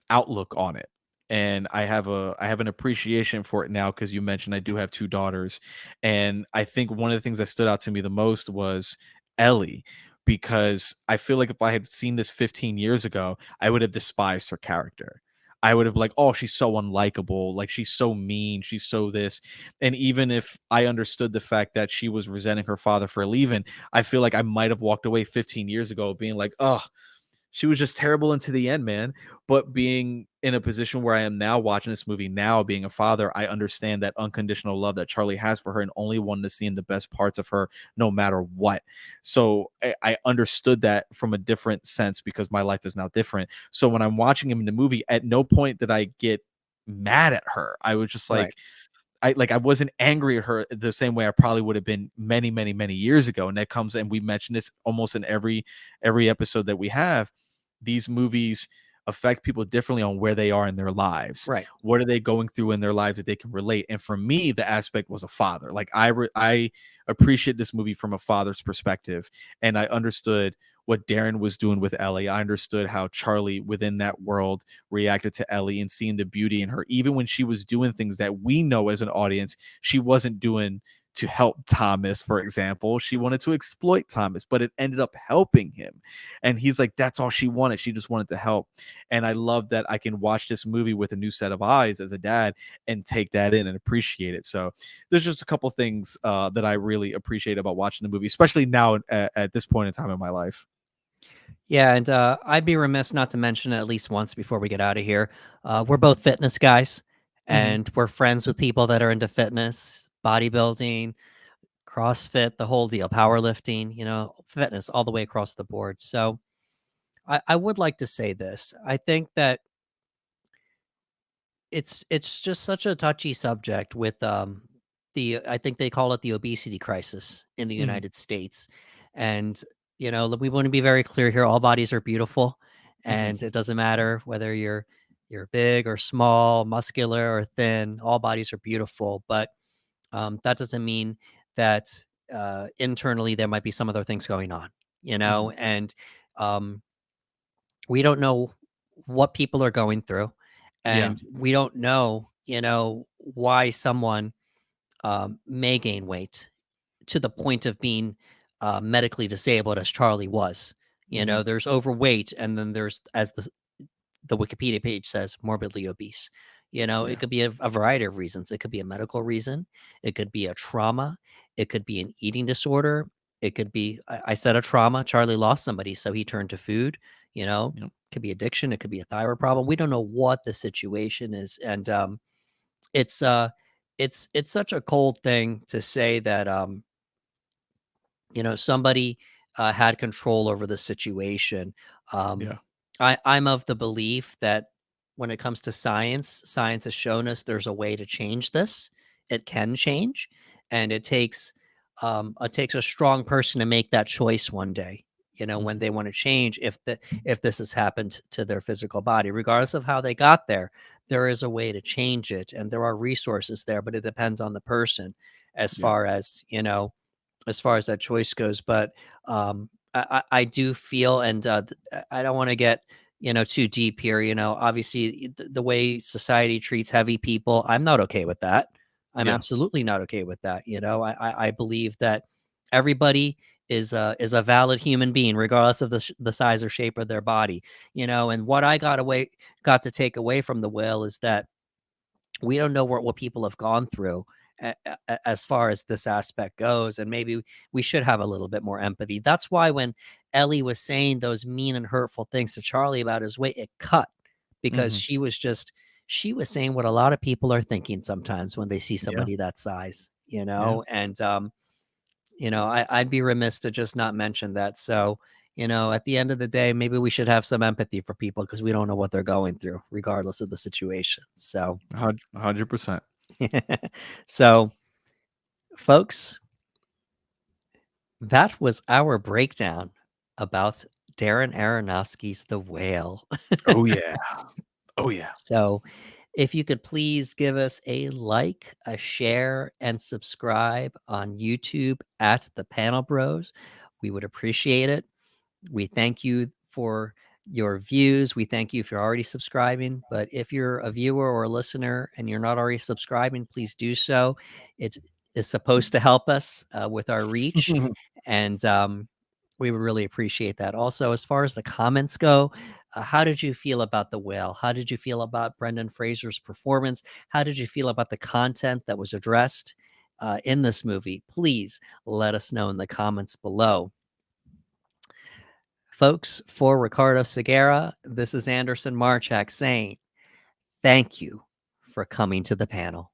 B: outlook on it. And I have an appreciation for it now because you mentioned I do have two daughters, and I think one of the things that stood out to me the most was Ellie, because I feel like if I had seen this 15 years ago, I would have despised her character. I would have like, oh, she's so unlikable, like she's so mean, she's so this. And even if I understood the fact that she was resenting her father for leaving, I feel like I might have walked away 15 years ago being like, oh, she was just terrible into the end, man. But being in a position where I am now watching this movie, now being a father, I understand that unconditional love that Charlie has for her and only wanting to see in the best parts of her no matter what. So I understood that from a different sense because my life is now different. So when I'm watching him in the movie, at no point did I get mad at her. I was just
A: Right.
B: like, I wasn't angry at her the same way I probably would have been many, many, many years ago. And that comes, and we mention this almost in every episode that we have. These movies affect people differently on where they are in their lives.
A: Right.
B: What are they going through in their lives that they can relate? And for me, the aspect was a father. Like I appreciate this movie from a father's perspective, and I understood what Darren was doing with Ellie. I understood how Charlie within that world reacted to Ellie and seeing the beauty in her, even when she was doing things that we know as an audience she wasn't doing to help Thomas, for example. She wanted to exploit Thomas, but it ended up helping him. And he's like, that's all she wanted. She just wanted to help. And I love that I can watch this movie with a new set of eyes as a dad and take that in and appreciate it. So there's just a couple things that I really appreciate about watching the movie, especially now at this point in time in my life.
A: Yeah, and I'd be remiss not to mention it at least once before we get out of here. We're both fitness guys,
B: Mhm.
A: and we're friends with people that are into fitness, bodybuilding, CrossFit, the whole deal, powerlifting, fitness all the way across the board. So I would like to say this. I think that it's just such a touchy subject with the I think they call it the obesity crisis in the
B: Mhm.
A: United States. And we want to be very clear here, all bodies are beautiful,
B: Mhm.
A: and it doesn't matter whether you're You're big or small, muscular or thin, all bodies are beautiful, but that doesn't mean that internally there might be some other things going on, you
B: Mhm.
A: know? And um, we don't know what people are going through,
B: Yeah.
A: and we don't know, why someone may gain weight to the point of being medically disabled, as Charlie was.
B: Mhm.
A: There's overweight, and then there's, as the Wikipedia page says, morbidly obese. It
B: Yeah.
A: could be a variety of reasons. It could be a medical reason. It could be a trauma. It could be an eating disorder. It could be, I said, a trauma. Charlie lost somebody, so he turned to food.
B: Yep.
A: Could be addiction. It could be a thyroid problem. We don't know what the situation is, and it's it's such a cold thing to say that somebody had control over the situation. Um,
B: Yeah.
A: I'm of the belief that when it comes to science, science has shown us there's a way to change this. It can change, and it takes a strong person to make that choice one day. When
B: Mhm.
A: they want to change, if this has happened to their physical body, regardless of how they got there, there is a way to change it, and there are resources there. But it depends on the person, as
B: Yeah.
A: far as as far as that choice goes. But I do feel, and I don't want to get too deep here. Obviously the way society treats heavy people, I'm not okay with that. I'm
B: Yeah.
A: absolutely not okay with that. I believe that everybody is a valid human being, regardless of the size or shape of their body. And what I got to take away from the whale is that we don't know what people have gone through as far as this aspect goes, and maybe we should have a little bit more empathy. That's why when Ellie was saying those mean and hurtful things to Charlie about his weight, it cut, because
B: Mhm.
A: she was saying what a lot of people are thinking sometimes when they see
B: Yeah.
A: somebody that size,
B: Yeah.
A: and I'd be remiss to just not mention that. So, at the end of the day, maybe we should have some empathy for people, because we don't know what they're going through, regardless of the situation. So,
B: 100%.
A: so, folks, that was our breakdown about Darren Aronofsky's The Whale.
B: Oh, yeah. Oh, yeah.
A: So, if you could please give us a like, a share, and subscribe on YouTube at The Panel Bros, we would appreciate it. We thank you for your views. We thank you if you're already subscribing. But if you're a viewer or a listener and you're not already subscribing, please do so. It's is supposed to help us with our reach, and we would really appreciate that. Also, as far as the comments go, how did you feel about The Whale? How did you feel about Brendan Fraser's performance? How did you feel about the content that was addressed in this movie? Please let us know in the comments below. Folks, for Ricardo Segura, this is Anderson Marchak saying thank you for coming to the panel.